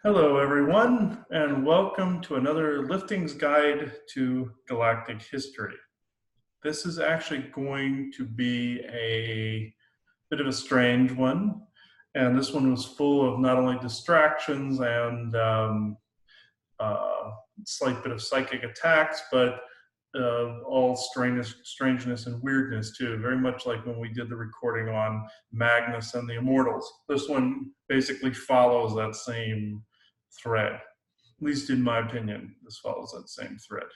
Hello, everyone, and welcome to another Lifting's Guide to Galactic History. This is actually going to be a bit of a strange one, and this one was full of not only distractions and slight bit of psychic attacks, but all strangeness and weirdness too. Very much like when we did the recording on Magnus and the Immortals. This one basically follows that same thread. At least in my opinion, this follows that same thread.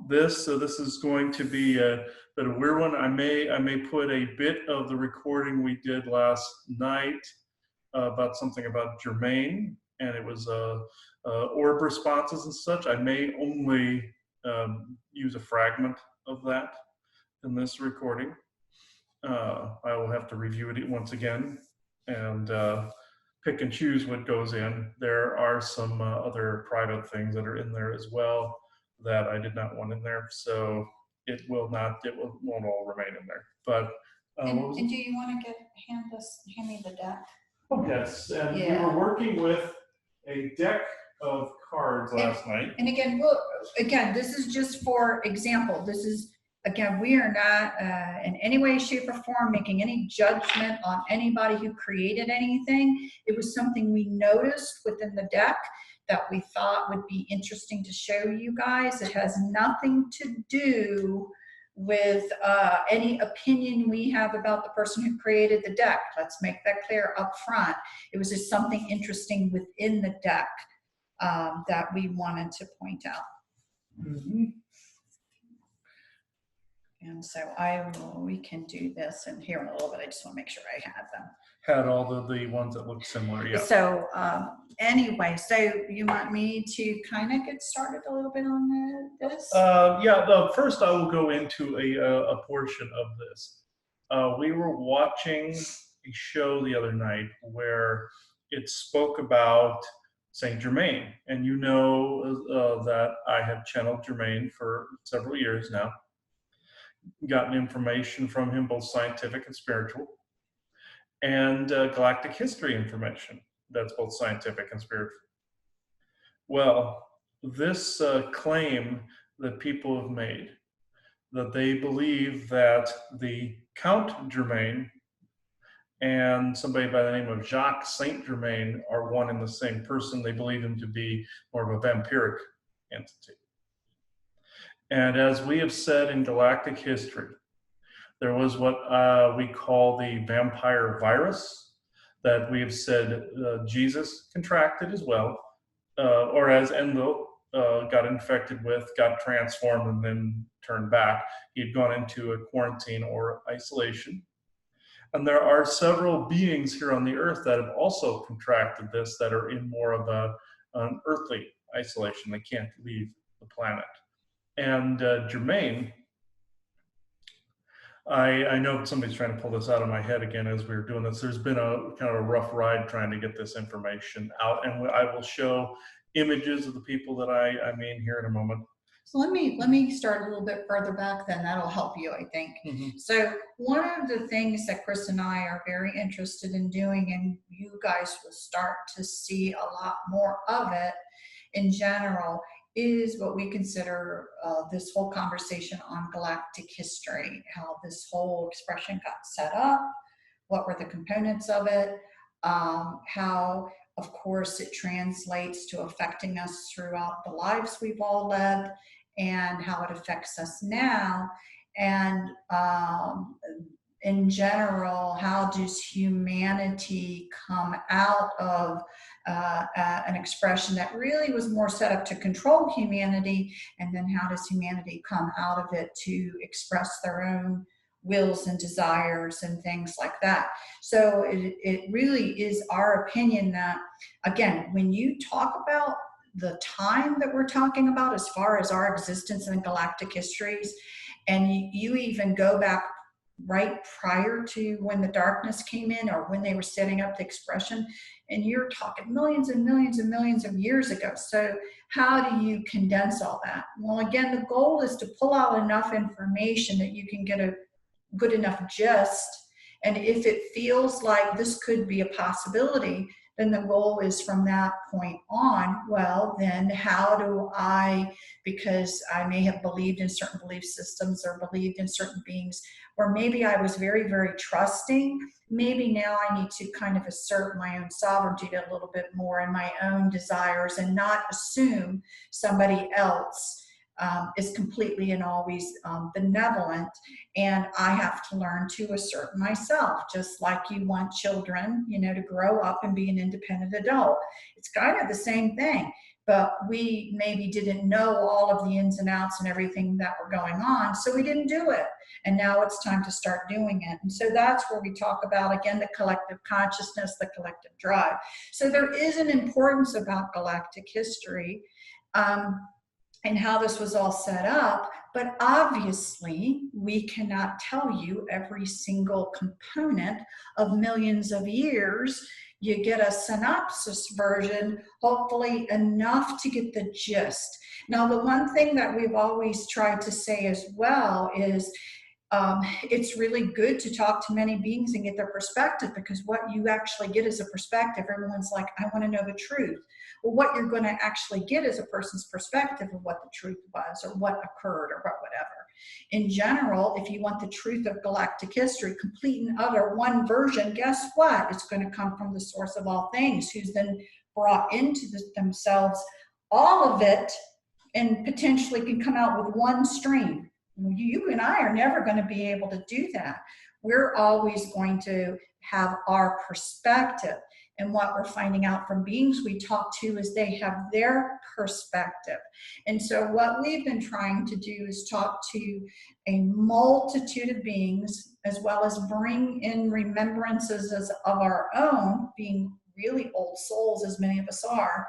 This is going to be a bit of a weird one. I may put a bit of the recording we did last night about something about Germain, and it was orb responses and such. I may only use a fragment of that in this recording. I will have to review it once again and pick and choose what goes in. There are some other private things that are in there as well that I did not want in there, so it won't all remain in there. But and do you want to hand me the deck? Oh yes, and Yeah. we were working with a deck of cards last night. And again, this is just for example. This is, again, we are not in any way, shape, or form making any judgment on anybody who created anything. It was something we noticed within the deck that we thought would be interesting to show you guys. It has nothing to do with any opinion we have about the person who created the deck. Let's make that clear up front. It was just something interesting within the deck that we wanted to point out. Mm-hmm. And so we can do this in here in a little bit. I just want to make sure I have them. Had all the ones that look similar, yeah. So anyway, so you want me to kind of get started a little bit on this? Yeah, first I will go into a portion of this. We were watching a show the other night where it spoke about Saint Germain, and you know that I have channeled Germain for several years now, gotten information from him, both scientific and spiritual, and galactic history information that's both scientific and spiritual. Well, this claim that people have made, that they believe that the Count Germain and somebody by the name of Jacques Saint Germain are one and the same person. They believe him to be more of a vampiric entity. And as we have said in galactic history, there was what we call the vampire virus that we have said Jesus contracted as well, or as Endo got infected with, got transformed, and then turned back. He had gone into a quarantine or isolation. And there are several beings here on the earth that have also contracted this, that are in more of an earthly isolation. They can't leave the planet. And Germain, I know somebody's trying to pull this out of my head again as we were doing this. There's been a kind of a rough ride trying to get this information out, and I will show images of the people that I mean here in a moment. So let me start a little bit further back, then that'll help you, I think. Mm-hmm. So one of the things that Chris and I are very interested in doing, and you guys will start to see a lot more of it in general, is what we consider this whole conversation on galactic history, how this whole expression got set up, what were the components of it, how, of course, it translates to affecting us throughout the lives we've all led, and how it affects us now, and in general, how does humanity come out of an expression that really was more set up to control humanity, and then how does humanity come out of it to express their own wills and desires and things like that. So it really is our opinion that, again, when you talk about the time that we're talking about as far as our existence in galactic histories, and you even go back right prior to when the darkness came in, or when they were setting up the expression, and you're talking millions and millions and millions of years ago. So how do you condense all that? Well, again, the goal is to pull out enough information that you can get a good enough gist, and if it feels like this could be a possibility, then the goal is from that point on, well, then how do I, because I may have believed in certain belief systems or believed in certain beings, or maybe I was very, very trusting. Maybe now I need to kind of assert my own sovereignty a little bit more and my own desires and not assume somebody else is completely and always benevolent, and I have to learn to assert myself, just like you want children, to grow up and be an independent adult. It's kind of the same thing, but we maybe didn't know all of the ins and outs and everything that were going on, so we didn't do it. And now it's time to start doing it. And so that's where we talk about, again, the collective consciousness, the collective drive. So there is an importance about galactic history. And how this was all set up, but obviously we cannot tell you every single component of millions of years. You get a synopsis version, hopefully enough to get the gist. Now, the one thing that we've always tried to say as well is it's really good to talk to many beings and get their perspective, because what you actually get is a perspective. Everyone's like, I want to know the truth. Well, what you're going to actually get is a person's perspective of what the truth was or what occurred or whatever. In general, if you want the truth of galactic history, complete and utter one version, guess what? It's going to come from the source of all things, who's then brought into themselves all of it and potentially can come out with one stream. You and I are never going to be able to do that. We're always going to have our perspective. And what we're finding out from beings we talk to is they have their perspective. And so what we've been trying to do is talk to a multitude of beings, as well as bring in remembrances of our own, being really old souls, as many of us are,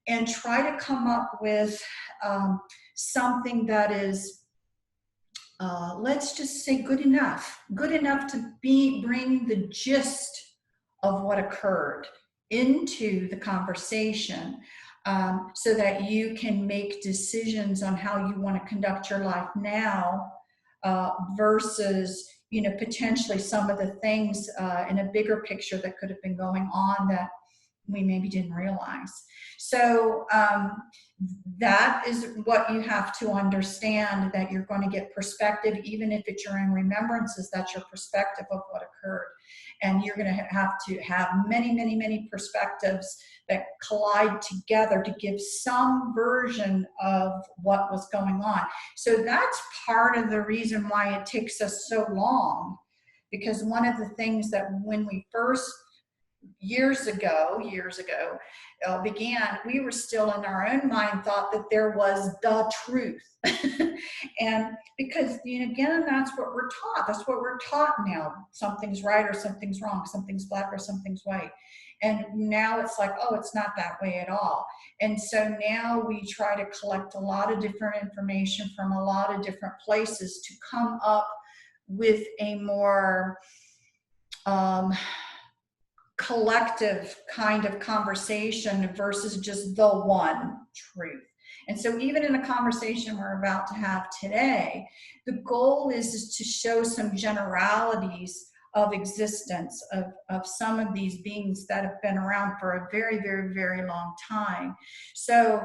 and try to come up with something that is, let's just say, good enough to bring the gist of what occurred into the conversation, so that you can make decisions on how you want to conduct your life now, versus potentially some of the things in a bigger picture that could have been going on that we maybe didn't realize. So that is what you have to understand, that you're going to get perspective, even if it's your own remembrances, that's your perspective of what occurred. And you're going to have many, many, many perspectives that collide together to give some version of what was going on. So that's part of the reason why it takes us so long, because one of the things that when we first years ago began, we were still in our own mind thought that there was the truth. And because again, that's what we're taught now. Something's right or something's wrong, something's black or something's white. And now it's like, oh, it's not that way at all. And so now we try to collect a lot of different information from a lot of different places to come up with a more collective kind of conversation versus just the one truth. And so even in the conversation we're about to have today, the goal is to show some generalities of existence of some of these beings that have been around for a very, very, very long time. So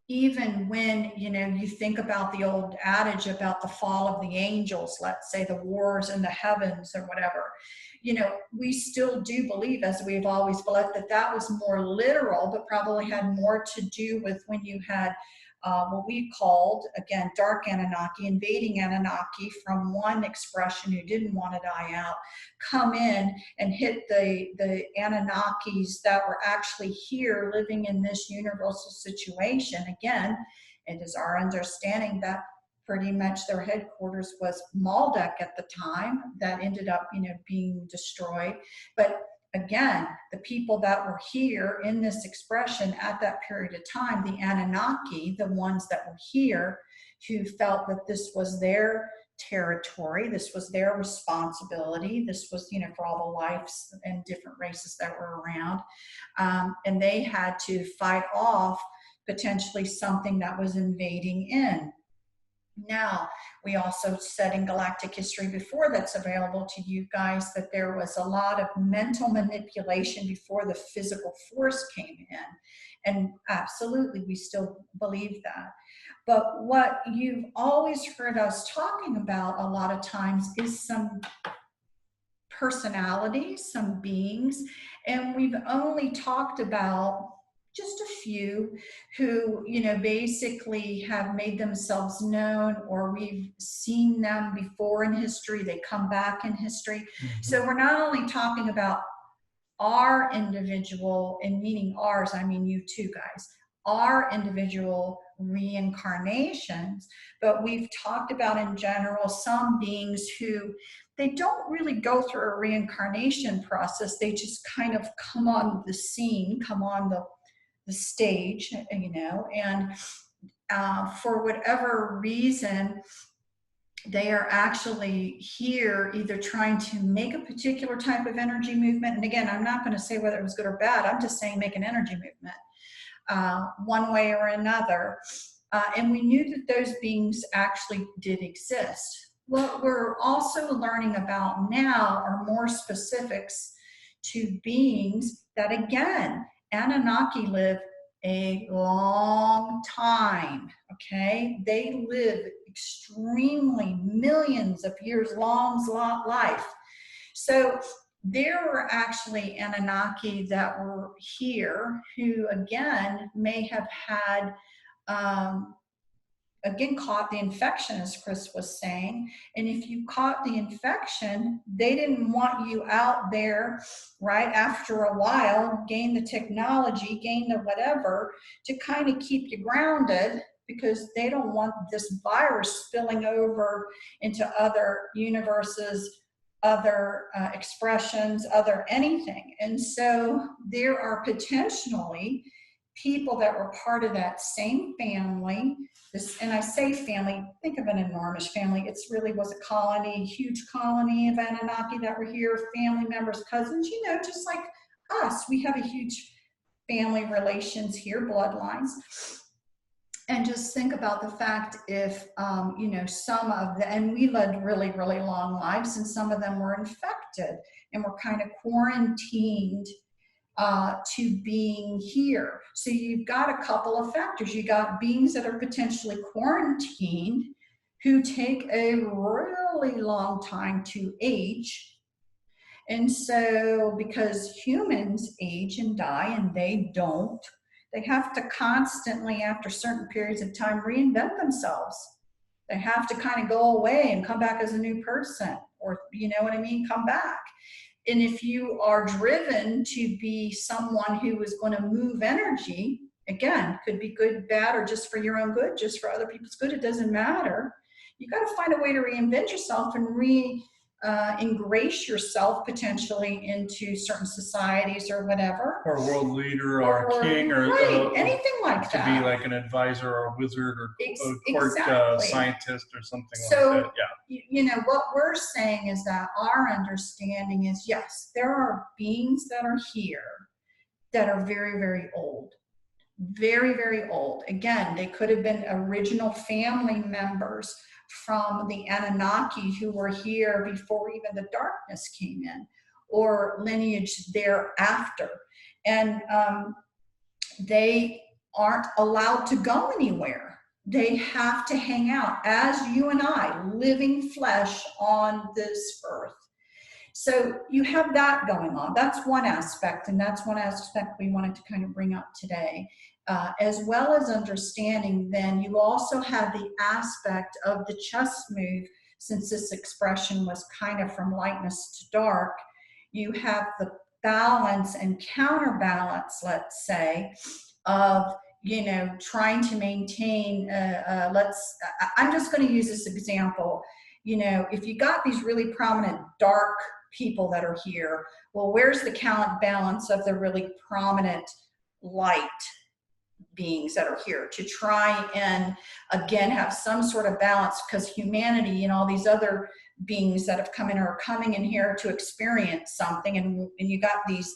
even when you think about the old adage about the fall of the angels, let's say the wars in the heavens or whatever, we still do believe, as we've always believed, that was more literal, but probably had more to do with when you had what we called, again, dark Anunnaki, invading Anunnaki from one expression who didn't want to die out, come in and hit the Anunnakis that were actually here living in this universal situation. Again, it is our understanding that pretty much their headquarters was Maldek at the time, that ended up being destroyed. But again, the people that were here in this expression at that period of time, the Anunnaki, the ones that were here, who felt that this was their territory, this was their responsibility, this was for all the lives and different races that were around, and they had to fight off potentially something that was invading in. Now, we also said in Galactic History before, that's available to you guys, that there was a lot of mental manipulation before the physical force came in. And absolutely, we still believe that. But what you've always heard us talking about a lot of times is some personalities, some beings, and we've only talked about just a few who, you know, basically have made themselves known, or we've seen them before in history, they come back in history. So we're not only talking about our individual, and meaning ours, I mean you too, guys, our individual reincarnations, but we've talked about in general some beings who they don't really go through a reincarnation process. They just kind of come on the scene, come on the stage, you know, and for whatever reason, they are actually here either trying to make a particular type of energy movement. And again, I'm not going to say whether it was good or bad. I'm just saying make an energy movement one way or another. And we knew that those beings actually did exist. What we're also learning about now are more specifics to beings that, again, Anunnaki live a long time, okay? They live extremely millions of years long life. So there were actually Anunnaki that were here who, again, may have had, again, caught the infection, as Chris was saying. And if you caught the infection, they didn't want you out there, right, after a while, gain the technology, gain the whatever, to kind of keep you grounded, because they don't want this virus spilling over into other universes, other expressions, other anything. And so there are potentially people that were part of that same family. This, and I say family, think of an enormous family. It's really was a colony, huge colony of Anunnaki that were here, family members, cousins, you know, just like us. We have a huge family relations here, bloodlines. And just think about the fact if, you know, some of the, and we led really, really long lives, and some of them were infected and were kind of quarantined to being here. So you've got a couple of factors. You got beings that are potentially quarantined who take a really long time to age. And so because humans age and die and they don't, they have to constantly, after certain periods of time, reinvent themselves. They have to kind of go away and come back as a new person, or, you know what I mean, come back. And if you are driven to be someone who is going to move energy, again, could be good, bad, or just for your own good, just for other people's good, it doesn't matter. You got to find a way to reinvent yourself and ingrace yourself potentially into certain societies or whatever. Or a world leader, or a king, or right, anything like to that. be like an advisor or a wizard or a court scientist or something so, like that. Yeah. You know, what we're saying is that our understanding is, yes, there are beings that are here that are very, very old. Very, very old. Again, they could have been original family members from the Anunnaki who were here before even the darkness came in, or lineage thereafter. And they aren't allowed to go anywhere. They have to hang out as you and I, living flesh on this earth. So you have that going on. That's one aspect, and that's one aspect we wanted to kind of bring up today. As well as understanding, then you also have the aspect of the chess move, since this expression was kind of from lightness to dark. You have the balance and counterbalance, let's say, of, you know, trying to maintain, I'm just going to use this example. You know, if you got these really prominent dark people that are here, well, where's the counterbalance of the really prominent light beings that are here to try and, again, have some sort of balance? Because humanity and all these other beings that have come in are coming in here to experience something, and you got these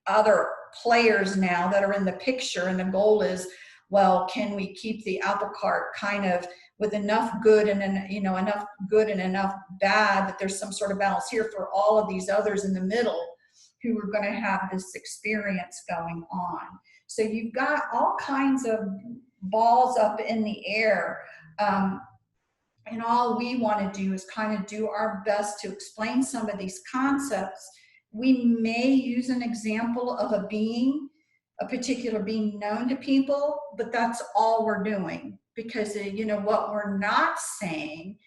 other players now that are in the picture, and the goal is, well, can we keep the apple cart kind of with enough good and enough good and enough bad that there's some sort of balance here for all of these others in the middle who are going to have this experience going on. So you've got all kinds of balls up in the air. And all we want to do is kind of do our best to explain some of these concepts. We may use an example of a being, a particular being known to people, but that's all we're doing. Because, what we're not saying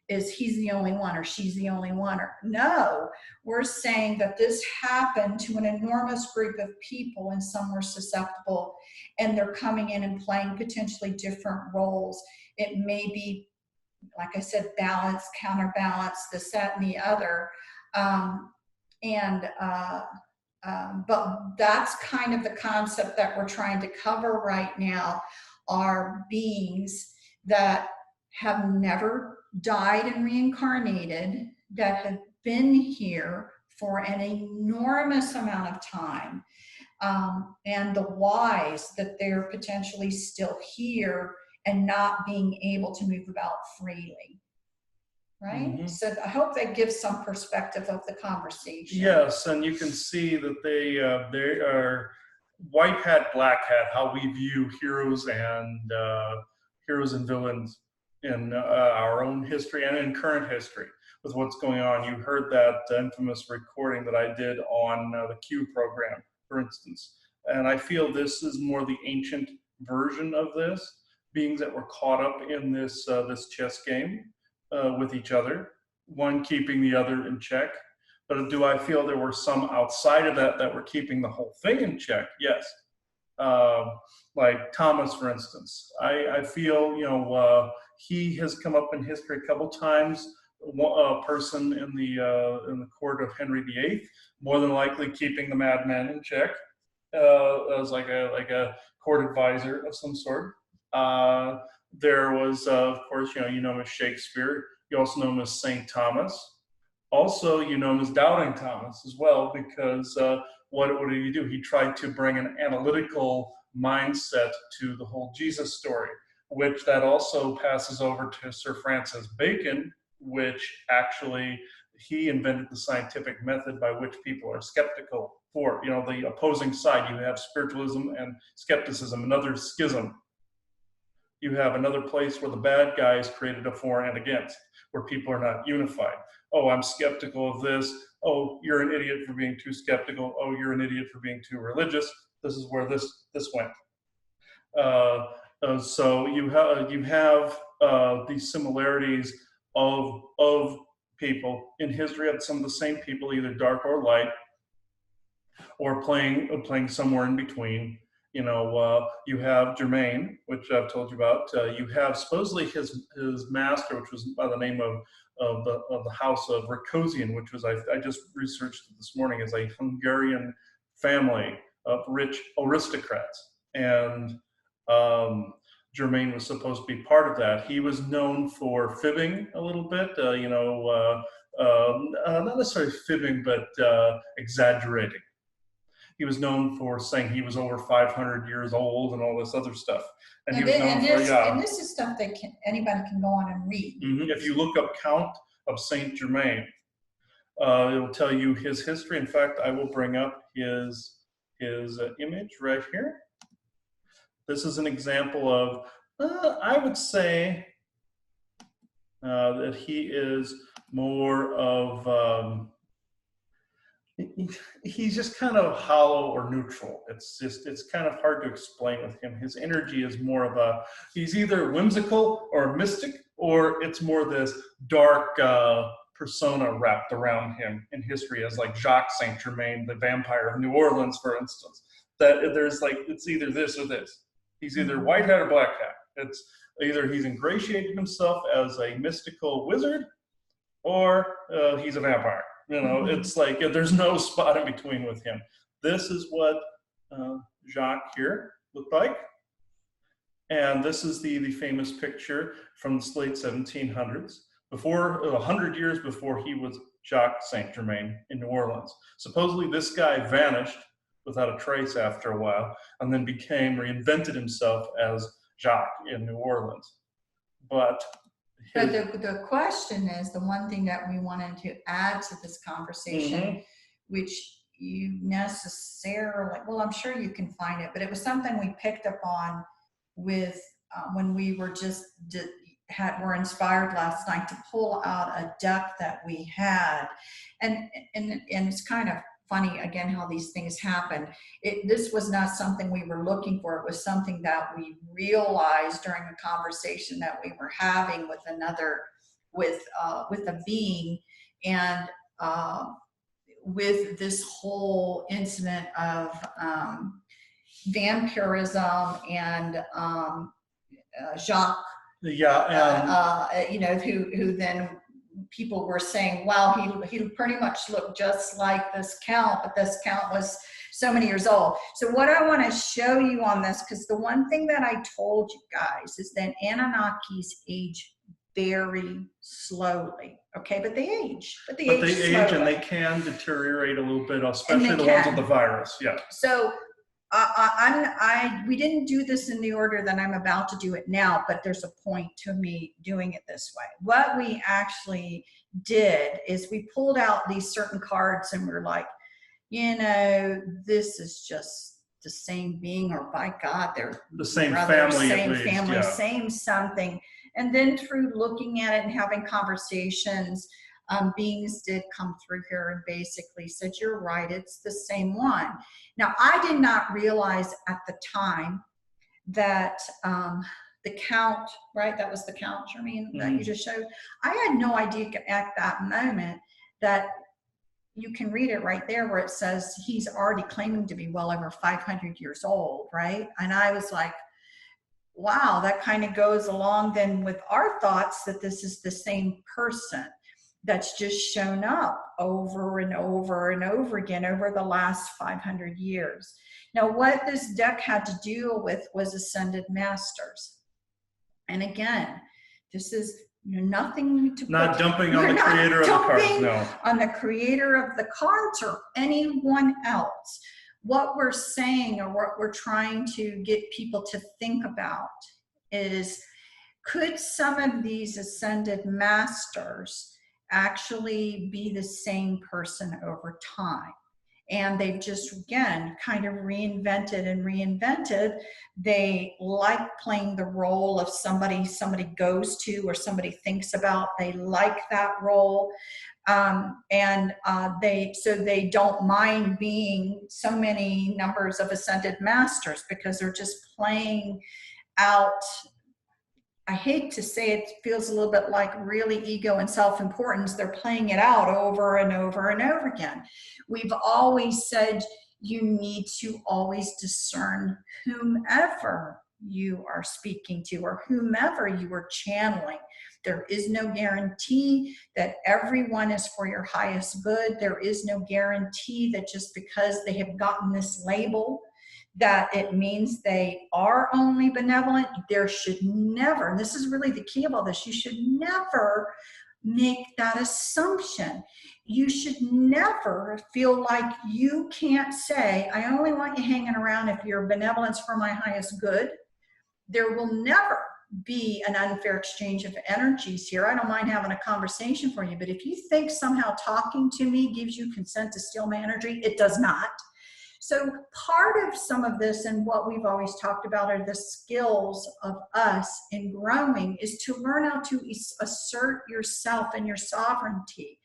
is he's the only one or she's the only one. Or no, we're saying that this happened to an enormous group of people and some were susceptible and they're coming in and playing potentially different roles. It may be, like I said, balance, counterbalance, this, that, and the other. But that's kind of the concept that we're trying to cover right now, are beings that have never died and reincarnated, that have been here for an enormous amount of time, and the whys that they're potentially still here and not being able to move about freely. Right? Mm-hmm. So I hope that gives some perspective of the conversation. Yes, and you can see that they are white hat, black hat, how we view heroes and villains in our own history and in current history with what's going on. You heard that infamous recording that I did on the Q program, for instance. And I feel this is more the ancient version of this, beings that were caught up in this chess game with each other, one keeping the other in check. But do I feel there were some outside of that were keeping the whole thing in check? Yes. Like Thomas, for instance. I feel, he has come up in history a couple times. A person in the court of Henry VIII, more than likely keeping the madman in check, as like a court advisor of some sort. There was, of course, you know him as Shakespeare. You also know him as St. Thomas. Also, you know him as Doubting Thomas as well, because what did he do? He tried to bring an analytical mindset to the whole Jesus story, which that also passes over to Sir Francis Bacon, which actually he invented the scientific method by which people are skeptical for, the opposing side. You have spiritualism and skepticism, another schism. You have another place where the bad guys created a for and against, where people are not unified. Oh, I'm skeptical of this. Oh, you're an idiot for being too skeptical. Oh, you're an idiot for being too religious. This is where this went. So you have these similarities of people in history, of some of the same people, either dark or light, or playing somewhere in between. You have Germain, which I've told you about. You have supposedly his master, which was by the name of the House of Rakosian, which was, I just researched it this morning, is a Hungarian family of rich aristocrats, and Germain was supposed to be part of that. He was known for fibbing a little bit, not necessarily fibbing, but exaggerating. He was known for saying he was over 500 years old and all this other stuff. And this is stuff that anybody can go on and read. Mm-hmm. If you look up Count of Saint Germain, it'll tell you his history. In fact, I will bring up his image right here. This is an example of, I would say that he is more of, he's just kind of hollow or neutral. It's kind of hard to explain with him. His energy is more of he's either whimsical or mystic, or it's more this dark persona wrapped around him in history, as like Jacques Saint Germain, the vampire of New Orleans, for instance. That there's it's either this or this. He's either white hat or black hat. It's either he's ingratiated himself as a mystical wizard, or he's a vampire. It's like there's no spot in between with him. This is what Jacques here looked like. And this is the famous picture from the late 1700s, before 100 years before he was Jacques Saint Germain in New Orleans. Supposedly this guy vanished without a trace after a while, and then reinvented himself as Jacques in New Orleans. But But the question is, the one thing that we wanted to add to this conversation, which you necessarily, well, I'm sure you can find it, but it was something we picked up on with when we were were inspired last night to pull out a deck that we had, and it's kind of funny again how these things happen. This was not something we were looking for. It was something that we realized during a conversation that we were having with a being, and with this whole incident of vampirism and Jacques, who then people were saying, wow, he pretty much looked just like this count, but this count was so many years old. So what I want to show you on this, because the one thing that I told you guys is that Anunnakis age very slowly, okay? But they age. But they age and they can deteriorate a little bit, especially the ones with the virus. Yeah. So we didn't do this in the order that I'm about to do it now, but there's a point to me doing it this way. What we actually did is we pulled out these certain cards and we're like, this is just the same being, or by God, they're the same family, same something. And then through looking at it and having conversations, beings did come through here and basically said, you're right, it's the same one. Now, I did not realize at the time that the count, right, that was the count, Jermaine, that you just showed. I had no idea at that moment that you can read it right there where it says he's already claiming to be well over 500 years old, right? And I was like, wow, that kind of goes along then with our thoughts that this is the same person that's just shown up over and over and over again over the last 500 years. Now, what this deck had to deal with was ascended masters. And again, this is nothing to not dumping on the creator of the cards, no. On the creator of the cards or anyone else. What we're saying, or what we're trying to get people to think about, is could some of these ascended masters actually be the same person over time? And they've just, again, kind of reinvented and reinvented. They like playing the role of somebody goes to or somebody thinks about. They like that role. They don't mind being so many numbers of ascended masters because they're just playing out. I hate to say it, feels a little bit like really ego and self-importance. They're playing it out over and over and over again. We've always said you need to always discern whomever you are speaking to or whomever you are channeling. There is no guarantee that everyone is for your highest good. There is no guarantee that just because they have gotten this label that it means they are only benevolent. There should never, and this is really the key of all this, you should never make that assumption. You should never feel like you can't say, I only want you hanging around if your benevolence for my highest good. There will never be an unfair exchange of energies here. I don't mind having a conversation for you, but if you think somehow talking to me gives you consent to steal my energy, it does not. So part of some of this and what we've always talked about are the skills of us in growing is to learn how to assert yourself and your sovereignty.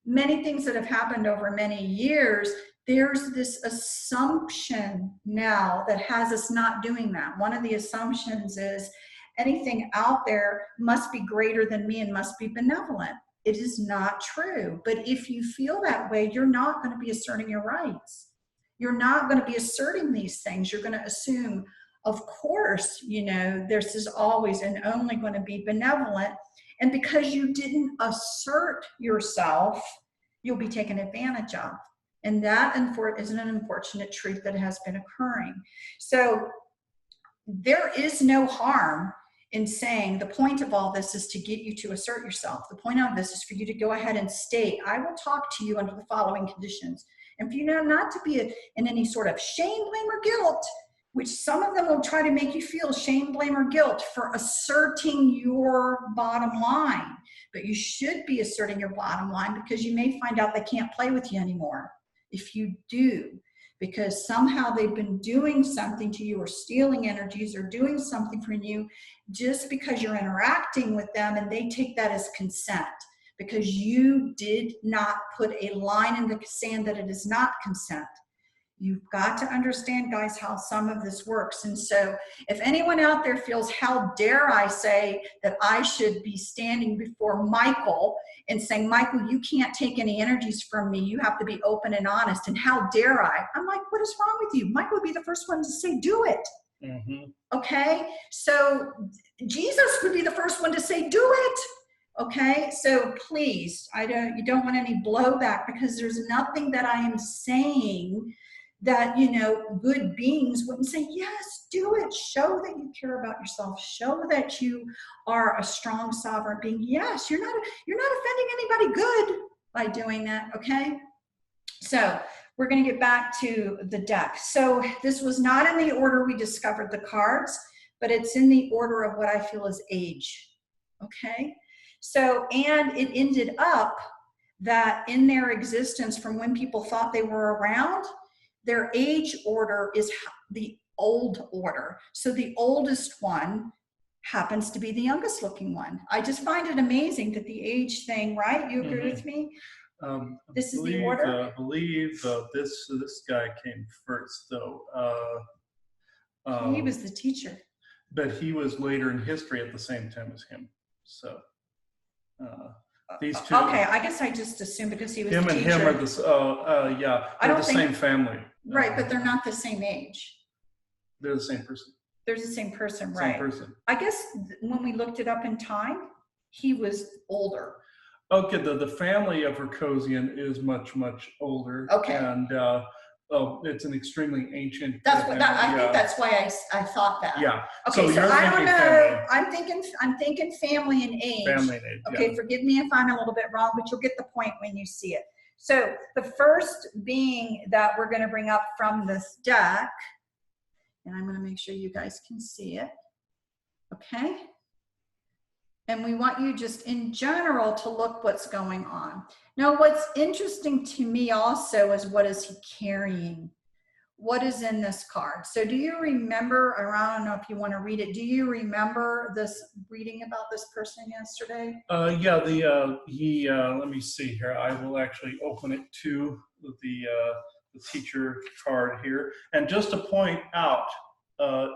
Many things that have happened over many years, there's this assumption now that has us not doing that. One of the assumptions is anything out there must be greater than me and must be benevolent. It is not true. But if you feel that way, you're not going to be asserting your rights. You're not going to be asserting these things. You're going to assume, of course, this is always and only going to be benevolent. And because you didn't assert yourself, you'll be taken advantage of. And that is an unfortunate truth that has been occurring. So there is no harm in saying the point of all this is to get you to assert yourself. The point of this is for you to go ahead and state, I will talk to you under the following conditions. And for you not to be in any sort of shame, blame, or guilt which some of them will try to make you feel shame, blame, or guilt for asserting your bottom line. But you should be asserting your bottom line, because you may find out they can't play with you anymore if you do, because somehow they've been doing something to you, or stealing energies, or doing something from you just because you're interacting with them, and they take that as consent, because you did not put a line in the sand that it is not consent. You've got to understand, guys, how some of this works. And so if anyone out there feels, how dare I say that I should be standing before Michael and saying, Michael, you can't take any energies from me. You have to be open and honest. And how dare I? I'm like, what is wrong with you? Michael would be the first one to say, do it. Mm-hmm. Okay. So Jesus would be the first one to say, do it. Okay, so please, you don't want any blowback, because there's nothing that I am saying that, good beings wouldn't say, yes, do it. Show that you care about yourself. Show that you are a strong sovereign being. Yes, you're not offending anybody good by doing that, okay? So we're going to get back to the deck. So this was not in the order we discovered the cards, but it's in the order of what I feel is age, okay? So, and it ended up that in their existence, from when people thought they were around, their age order is the old order. So the oldest one happens to be the youngest looking one. I just find it amazing that the age thing, right? You agree with me? This is the order? I believe this guy came first, though. He was the teacher. But he was later in history at the same time as him. So these two. Okay, I guess I just assumed because he was the teacher. Him and him are they're the same family. Right, but they're not the same age. They're the same person. They're the same person, right? Same person. I guess when we looked it up in time, he was older. Okay, the family of Rokosian is much, much older. Okay. And it's an extremely ancient. I think that's why I thought that. Yeah. Okay, so I don't know. Family. I'm thinking family and age. Family and age. Okay, forgive me if I'm a little bit wrong, but you'll get the point when you see it. So the first being that we're going to bring up from this deck, and I'm going to make sure you guys can see it. Okay. And we want you just in general to look what's going on. Now, what's interesting to me also is, what is he carrying? What is in this card? So do you remember, or I don't know if you want to read it, do you remember this reading about this person yesterday? Yeah, let me see here. I will actually open it to the teacher card here. And just to point out,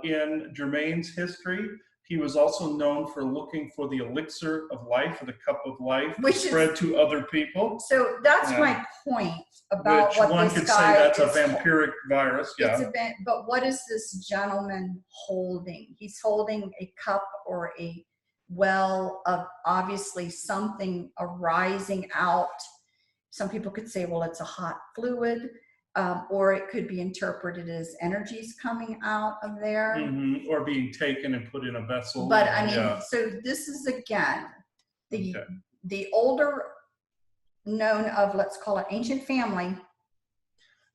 in Jermaine's history, he was also known for looking for the elixir of life, or the cup of life, which spread to other people. So that's my point about which what one this could guy say that's is, a vampiric virus. Yeah. But what is this gentleman holding? He's holding a cup or a well of obviously something arising out. Some people could say, well, it's a hot fluid. Or it could be interpreted as energies coming out of there. Mm-hmm. Or being taken and put in a vessel. But I mean, so this is again, the older known of, let's call it ancient family.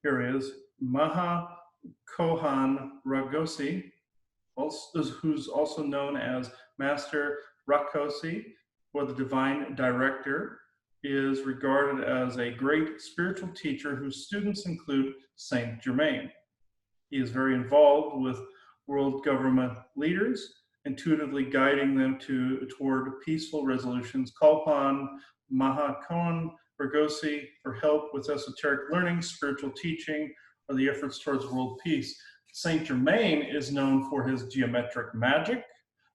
Here it is, Maha Kohan Ragosi, who's also known as Master Rakosi, or the Divine Director, is regarded as a great spiritual teacher whose students include Saint Germain. He is very involved with world government leaders, intuitively guiding them toward peaceful resolutions. Call upon Mahakon Bergosi for help with esoteric learning, spiritual teaching, or the efforts towards world peace. Saint Germain is known for his geometric magic.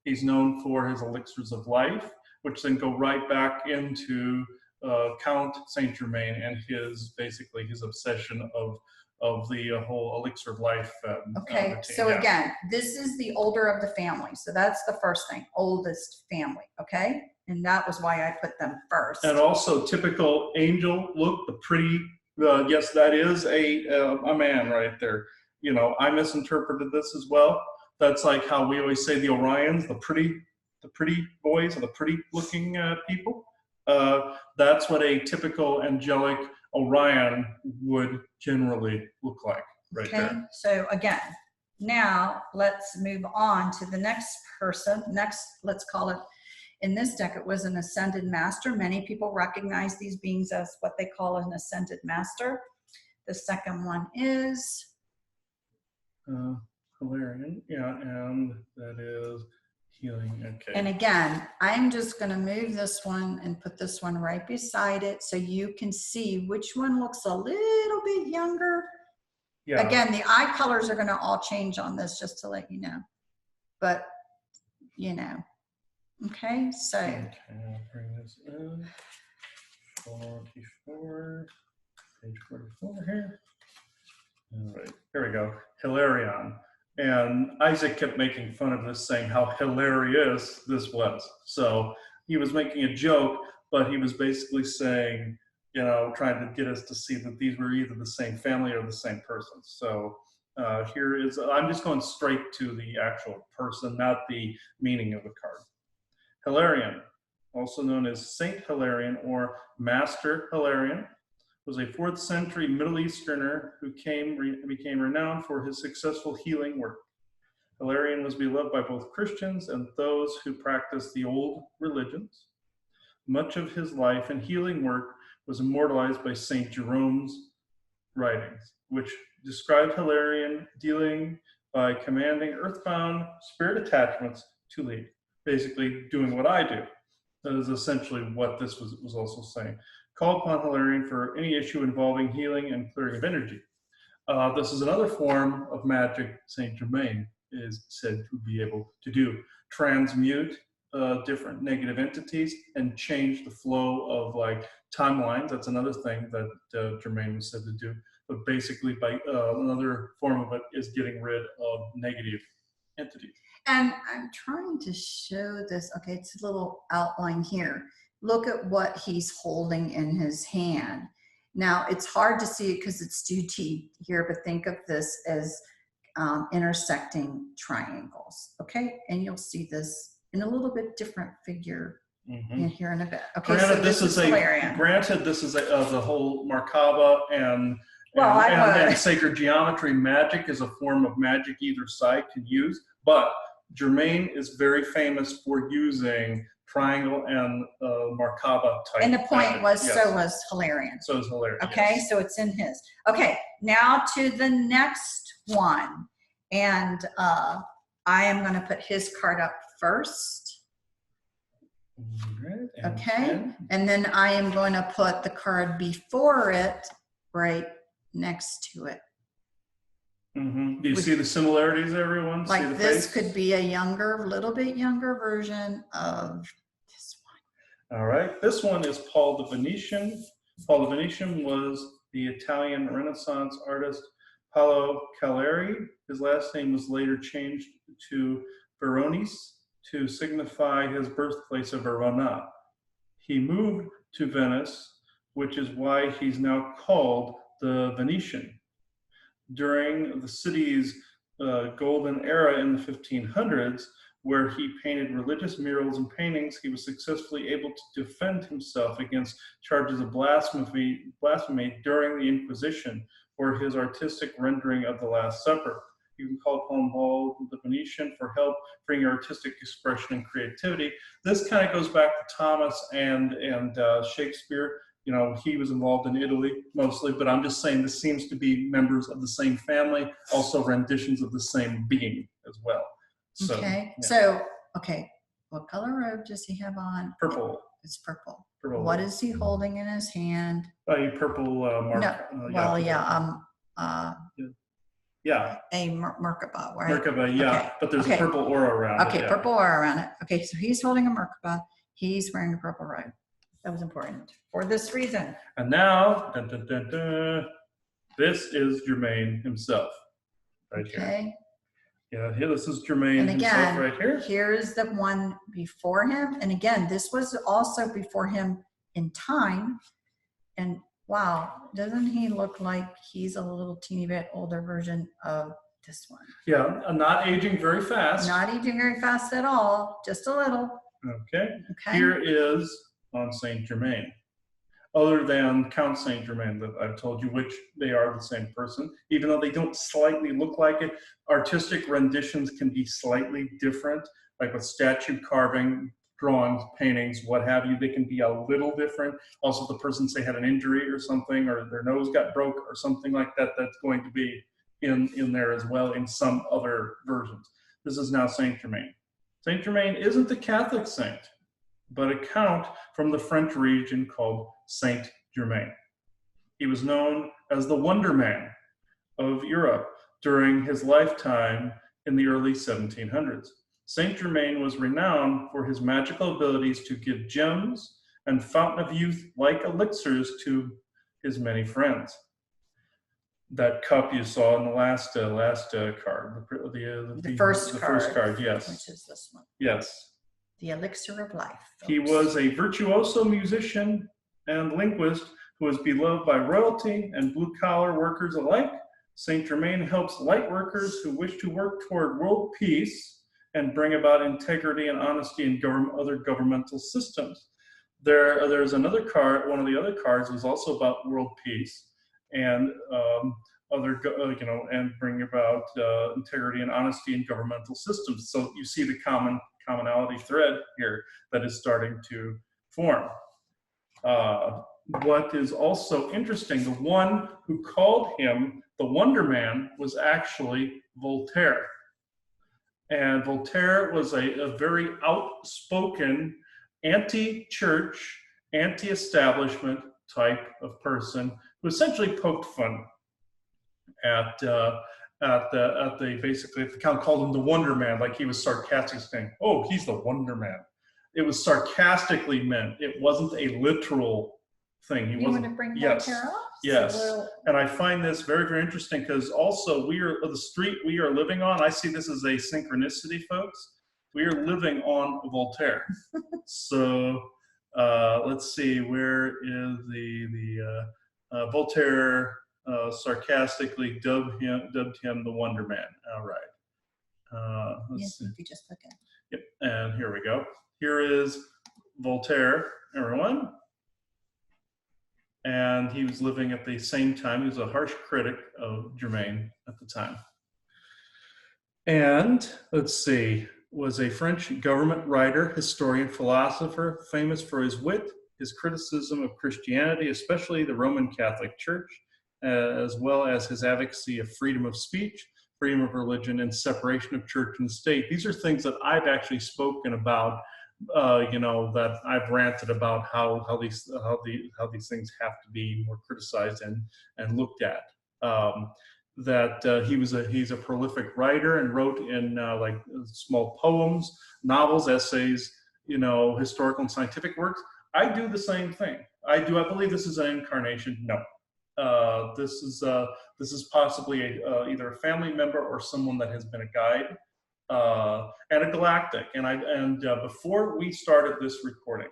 He's known for his elixirs of life, which then go right back into Count Saint Germain and his obsession of the whole elixir of life. Okay, so again, this is the older of the family. So that's the first thing, oldest family, okay? And that was why I put them first. And also typical angel look, the pretty, yes, that is a man right there. You know, I misinterpreted this as well. That's like how we always say the Orions, the pretty boys, or the pretty looking people. That's what a typical angelic Orion would generally look like right there. So again, Now let's move on to the next person. Next, let's call it, in this deck, it was an ascended master. Many people recognize these beings as what they call an ascended master. The second one is Hilarion, yeah, and that is healing. Okay. And again, I'm just going to move this one and put this one right beside it so you can see which one looks a little bit younger. Yeah. Again, the eye colors are going to all change on this, just to let you know. But, you know, okay, so. Okay, I'll bring this in. 44, page 44 here. All right, here we go. Hilarion. And Isaac kept making fun of this, saying how hilarious this was. So he was making a joke, but he was basically saying, you know, trying to get us to see that these were either the same family or the same person. So here is, I'm just going straight to the actual person, not the meaning of the card. Hilarion, also known as Saint Hilarion or Master Hilarion, was a 4th century Middle Easterner who became renowned for his successful healing work. Hilarion was beloved by both Christians and those who practiced the old religions. Much of his life and healing work was immortalized by St. Jerome's writings, which described Hilarion dealing by commanding earthbound spirit attachments to lead, basically doing what I do. That is essentially what this was also saying. Call upon Hilarion for any issue involving healing and clearing of energy. This is another form of magic Saint Germain is said to be able to do. Transmute different negative entities and change the flow of like timelines. That's another thing that Germain was said to do. But basically, by another form of it is getting rid of negative entities. And I'm trying to show this. Okay, it's a little outline here. Look at what he's holding in his hand. Now, it's hard to see it because it's 2 teeth here, but think of this as intersecting triangles, okay? And you'll see this in a little bit different figure in here in a bit. Okay, granted, so this is Hilarion. Granted, this is the whole Merkaba and sacred geometry magic is a form of magic either side can use, but Germain is very famous for using triangle and Merkaba type. And the point was, yes. So was Hilarion. So is Hilarion. Okay, yes. So it's in his. Okay, now to the next one. And I am going to put his card up first. Right, okay, and then I am going to put the card before it right next to it. Do you see the similarities, everyone? Like see the this face? Could be a little bit younger version of this one. All right, this one is Paul the Venetian. Paul the Venetian was the Italian Renaissance artist Paolo Cagliari. His last name was later changed to Veronese to signify his birthplace of Verona. He moved to Venice, which is why he's now called the Venetian. During the city's golden era in the 1500s, where he painted religious murals and paintings, he was successfully able to defend himself against charges of blasphemy during the Inquisition for his artistic rendering of the Last Supper. You can call upon Paul the Venetian for help bring artistic expression and creativity. This kind of goes back to Thomas and Shakespeare. You know, he was involved in Italy mostly, but I'm just saying this seems to be members of the same family, also renditions of the same being as well. So, okay. Yeah. So, okay. What color robe does he have on? Purple. It's purple. Purple. What is he holding in his hand? A purple mark. No. Well, yeah. Yeah. A Merkaba, right? Merkaba, yeah. Okay. But there's a purple aura around it. Okay, purple aura around it. Okay, so he's holding a Merkaba. He's wearing a purple robe. That was important for this reason. And now, dun, dun, dun, dun, this is Germain himself, right here. Yeah, here, this is Germain himself right here. Here's the one before him. And again, this was also before him in time. And wow, doesn't he look like he's a little teeny bit older version of this one? Yeah, not aging very fast. Not aging very fast at all, just a little. Okay. Here is on Saint Germain. other than Count Saint Germain that I've told you, which they are the same person, even though they don't slightly look like it. Artistic renditions can be slightly different, like with statue carving, drawings, paintings, what have you. They can be a little different. Also, if the person, say, had an injury or something, or their nose got broke or something like that, that's going to be in there as well in some other versions. This is now Saint Germain. Saint Germain isn't the Catholic saint, but a count from the French region called Saint Germain. He was known as the Wonder Man of Europe during his lifetime in the early 1700s. Saint Germain was renowned for his magical abilities to give gems and fountain of youth-like elixirs to his many friends. That cup you saw in the last card, The first card, yes. Which is this one. Yes. The elixir of life. He was a virtuoso musician and linguist who was beloved by royalty and blue-collar workers alike. Saint Germain helps light workers who wish to work toward world peace and bring about integrity and honesty in other governmental systems. There's another card. One of the other cards was also about world peace and and bring about integrity and honesty in governmental systems. So you see the commonality thread here that is starting to form. What is also interesting, the one who called him the Wonder Man was actually Voltaire. And Voltaire was a very outspoken anti-church, anti-establishment type of person who essentially poked fun at the basically the count called him the Wonder Man, like he was sarcastic, saying, "Oh, he's the Wonder Man." It was sarcastically meant. It wasn't a literal thing. You want to bring Voltaire up? Yes, So and I find this very, very interesting because also the street we are living on, I see this as a synchronicity, folks. We are living on Voltaire. So let's see, where is the Voltaire sarcastically dubbed him the Wonder Man. All right. Yes, if you just look at it. Yep, and here we go. Here is Voltaire, everyone. And he was living at the same time. He was a harsh critic of Germain at the time. And let's see, was a French government writer, historian, philosopher, famous for his wit, his criticism of Christianity, especially the Roman Catholic Church, as well as his advocacy of freedom of speech, freedom of religion, and separation of church and state. These are things that I've actually spoken about. That I've ranted about how these things have to be more criticized and looked at. He's a prolific writer and wrote in like small poems, novels, essays, historical and scientific works. I do the same thing. I believe this is an incarnation. No, this is possibly either a family member or someone that has been a guide. And a Galactic. And before we started this recording,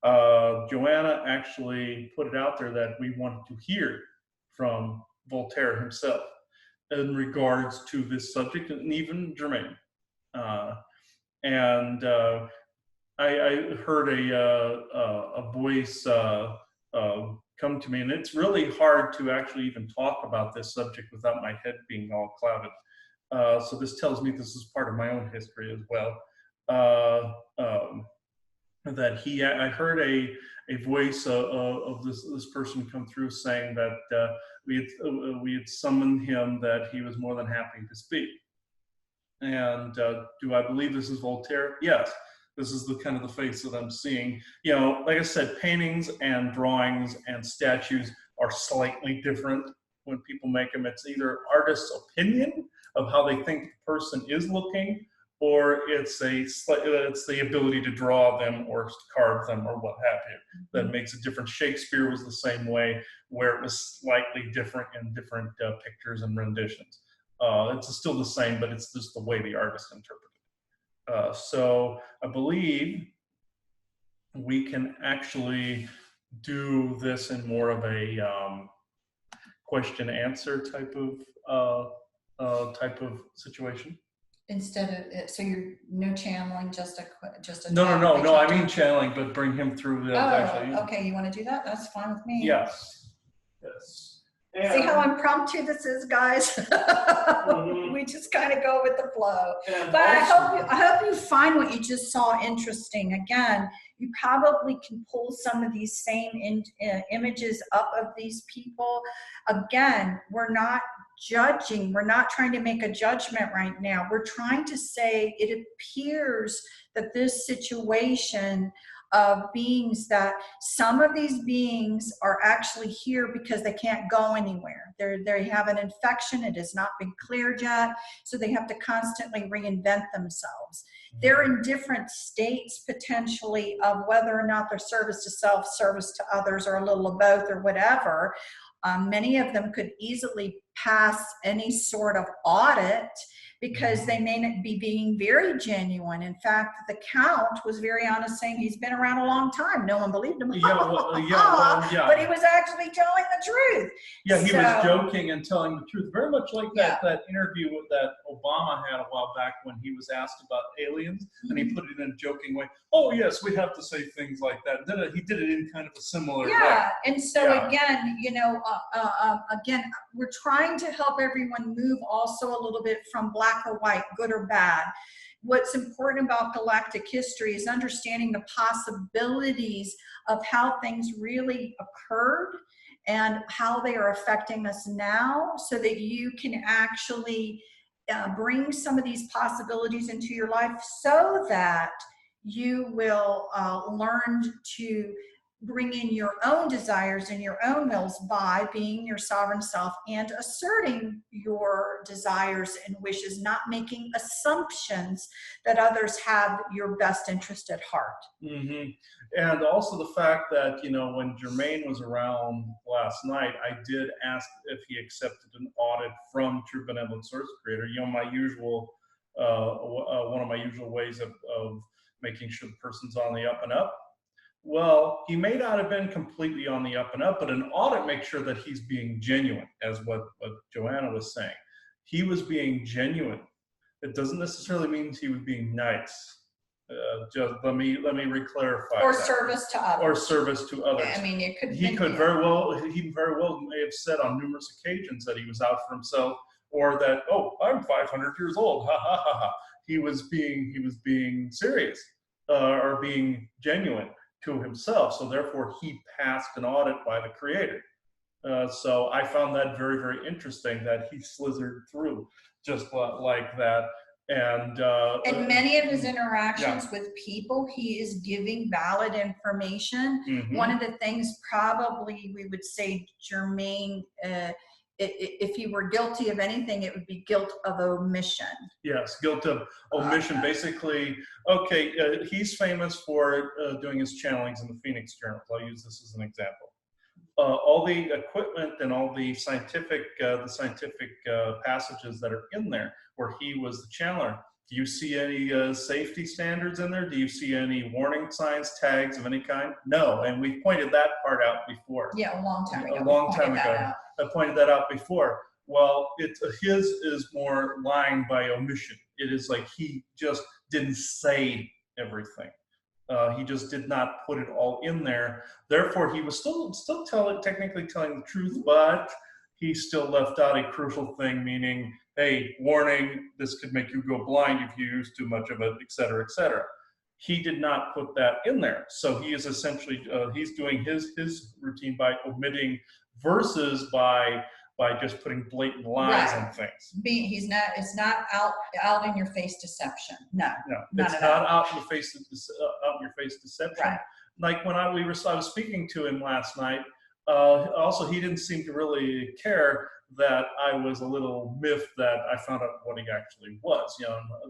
Joanna actually put it out there that we wanted to hear from Voltaire himself in regards to this subject, and even Germain. And I heard a voice come to me, and it's really hard to actually even talk about this subject without my head being all clouded. So this tells me this is part of my own history as well. I heard a voice of this person come through saying that we had summoned him, that he was more than happy to speak. And do I believe this is Voltaire? Yes. This is the kind of the face that I'm seeing. Like I said, paintings and drawings and statues are slightly different when people make them. It's either artist's opinion of how they think the person is looking, or it's the ability to draw them or carve them or what have you that makes it different. Shakespeare was the same way, where it was slightly different in different pictures and renditions. It's still the same, but it's just the way the artist interpreted it. So I believe we can actually do this in more of a question-answer type of situation. Instead of it, so you're no channeling, just a No, talk. no. I mean channeling, but bring him through the actually. Okay, you want to do that? That's fine with me. Yes. Yes. And, see how impromptu this is, guys? We just kind of go with the flow. But I hope you find what you just saw interesting. Again, you probably can pull some of these same images up of these people. Again, we're not judging. We're not trying to make a judgment right now. We're trying to say it appears that this situation of beings, that some of these beings are actually here because they can't go anywhere. They have an infection. It has not been cleared yet. So they have to constantly reinvent themselves. They're in different states potentially of whether or not they're service to self, service to others, or a little of both, or whatever. Many of them could easily pass any sort of audit because they may not be being very genuine. In fact, the Count was very honest, saying he's been around a long time. No one believed him. But he was actually telling the truth. Yeah, he was joking and telling the truth. Very much like that interview that Obama had a while back when he was asked about aliens, and he put it in a joking way. Oh, yes, we have to say things like that. Then he did it in kind of a similar way. Yeah, and so again, again, we're trying to help everyone move also a little bit from black or white, good or bad. What's important about galactic history is understanding the possibilities of how things really occurred and how they are affecting us now, so that you can actually bring some of these possibilities into your life, so that you will learn to bring in your own desires and your own wills by being your sovereign self and asserting your desires and wishes, not making assumptions that others have your best interest at heart. And also the fact that, when Jermaine was around last night, I did ask if he accepted an audit from True Benevolent Source Creator. My usual, one of my usual ways of making sure the person's on the up and up. Well, he may not have been completely on the up and up, but an audit makes sure that he's being genuine, as what Joanna was saying. He was being genuine. It doesn't necessarily mean he was being nice. Just let me re-clarify. Or service to others. Or service to others. I mean, it could. He very well may have said on numerous occasions that he was out for himself, or that, oh, I'm 500 years old. Ha ha ha ha. He was being serious, or being genuine to himself, so therefore he passed an audit by the Creator. So I found that very, very interesting that he slithered through just like that. And many of his interactions with people, he is giving valid information. One of the things probably we would say Jermaine, if he were guilty of anything, it would be guilt of omission. Yes, guilt of omission. Basically, he's famous for doing his channelings in the Phoenix Journals. I'll use this as an example. All the equipment and all the scientific passages that are in there where he was the channeler. Do you see any safety standards in there? Do you see any warning signs, tags of any kind? No, and we pointed that part out before. Yeah, a long time ago. A long time ago. I pointed that out before. Well, his is more lying by omission. It is like he just didn't say everything. He just did not put it all in there. Therefore, he was still technically telling the truth, but he still left out a crucial thing, meaning, hey, warning, this could make you go blind if you use too much of it, et cetera, et cetera. He did not put that in there. So he is essentially, he's doing his routine by omitting verses by just putting blatant lies and things. It's not out in your face deception. No, it's not out in your face deception. Right. Like when I was speaking to him last night. Also, he didn't seem to really care that I was a little miffed that I found out what he actually was.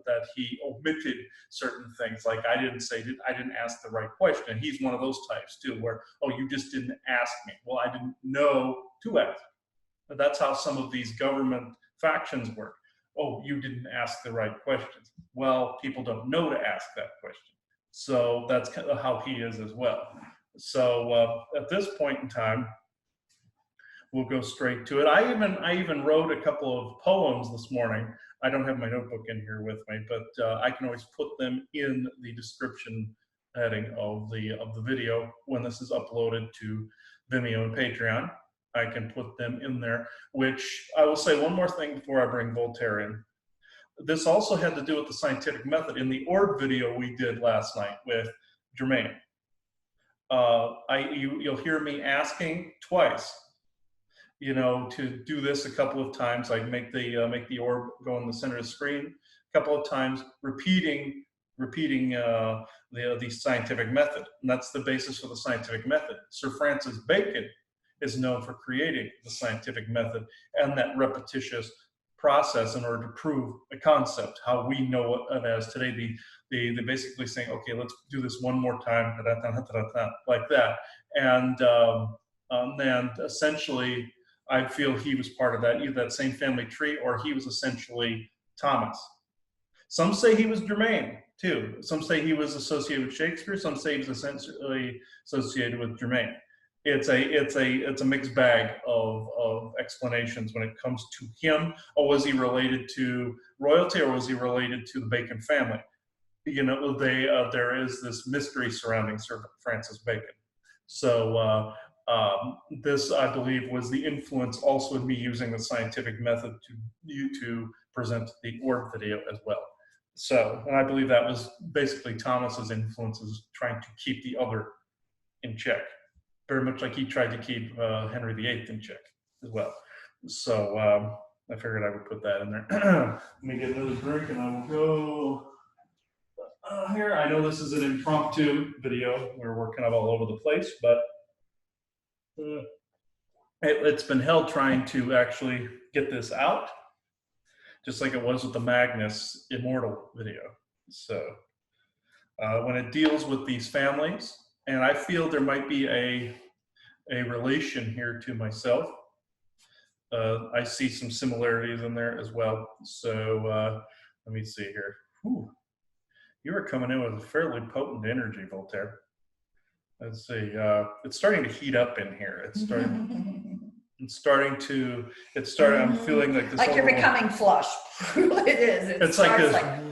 That he omitted certain things. Like I didn't ask the right question. And he's one of those types too, where you just didn't ask me. Well, I didn't know to ask. That's how some of these government factions work. Oh, you didn't ask the right questions. Well, people don't know to ask that question. So that's kind of how he is as well. So at this point in time, we'll go straight to it. I even wrote a couple of poems this morning I don't have my notebook in here with me, but I can always put them in the description heading of the video when this is uploaded to Vimeo and Patreon. I can put them in there, which I will say one more thing before I bring Voltaire in. This also had to do with the scientific method. In the orb video we did last night with Jermaine, you'll hear me asking twice, to do this a couple of times, like make the orb go in the center of the screen, a couple of times, repeating the scientific method. And that's the basis for the scientific method. Sir Francis Bacon is known for creating the scientific method and that repetitious process in order to prove a concept, how we know it as today. They basically saying, okay, let's do this one more time, like that. And then essentially, I feel he was part of that, either that same family tree or he was essentially Thomas. Some say he was Germain too. Some say he was associated with Shakespeare. Some say he was essentially associated with Germain. It's a mixed bag of explanations when it comes to him. Or was he related to royalty, or was he related to the Bacon family? There is this mystery surrounding Sir Francis Bacon. So this, I believe, was the influence also in me using the scientific method to present the orb video as well. So, and I believe that was basically Thomas's influences trying to keep the other in check, very much like he tried to keep Henry VIII in check as well. So I figured I would put that in there. Let me get another drink and I will go here. I know this is an impromptu video. We're working up all over the place, but it's been hell trying to actually get this out, just like it was with the Magnus Immortal video. So when it deals with these families, and I feel there might be a relation here to myself, I see some similarities in there as well. So let me see here. Whew. You are coming in with a fairly potent energy, Voltaire. Let's see. It's starting to heat up in here. It's starting. I'm feeling like this. Like you're becoming flush. It is. It's like this. Like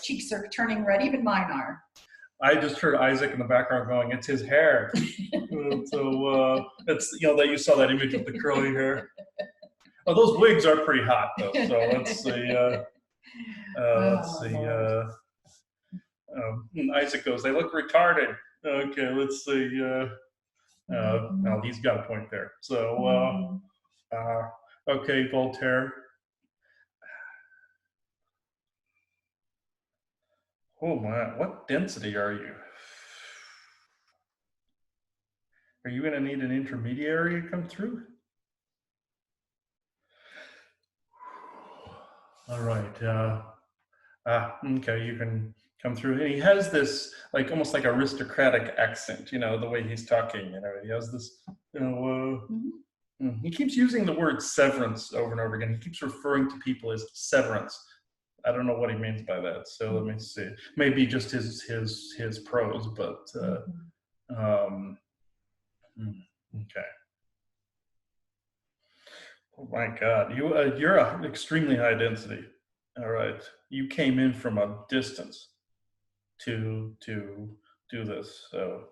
cheeks are turning red. Even mine are. I just heard Isaac in the background going, "It's his hair." So it's that you saw that image of the curly hair. Oh, those wigs are pretty hot though. So let's see. Let's see. Isaac goes, "They look retarded." Okay, let's see. Now he's got a point there. So, okay, Voltaire. Oh my, what density are you? Are you going to need an intermediary to come through? All right. Okay, you can come through. And he has this almost like aristocratic accent, the way he's talking, he has this, he keeps using the word severance over and over again. He keeps referring to people as severance. I don't know what he means by that. So let me see. Maybe just his prose, but okay. Oh my God, you're an extremely high density. All right, you came in from a distance to do this. So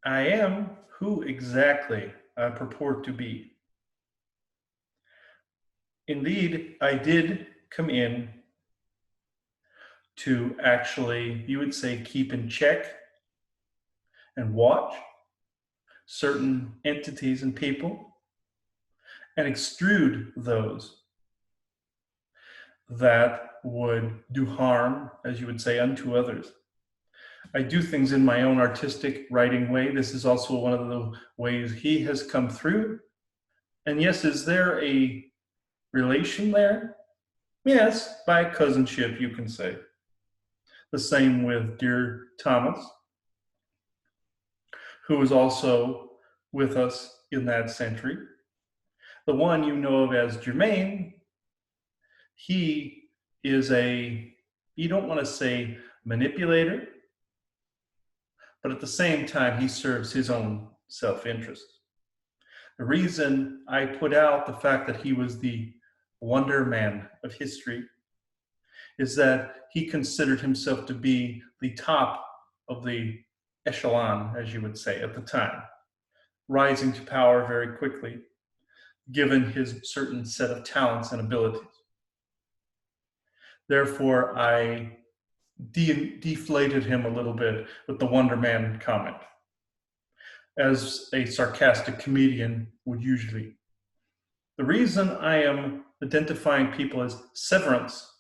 I am who exactly I purport to be. Indeed, I did come in to actually, you would say, keep in check and watch certain entities and people and extrude those that would do harm, as you would say, unto others. I do things in my own artistic writing way. This is also one of the ways he has come through. And yes, is there a relation there? Yes, by cousinship, you can say. The same with dear Thomas, who was also with us in that century. The one you know of as Germain, he is you don't want to say manipulator, but at the same time, he serves his own self-interest. The reason I put out the fact that he was the Wonder Man of history is that he considered himself to be the top of the echelon, as you would say, at the time, rising to power very quickly, given his certain set of talents and abilities. Therefore, I deflated him a little bit with the Wonder Man comment, as a sarcastic comedian would usually. The reason I am identifying people as severance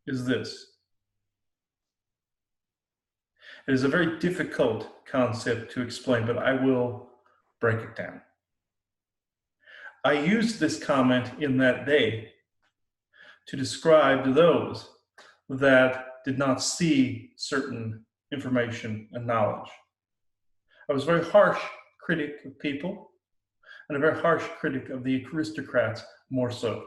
is this. It is a very difficult concept to explain, but I will break it down. I used this comment in that day to describe those that did not see certain information and knowledge. I was a very harsh critic of people, and a very harsh critic of the aristocrats more so.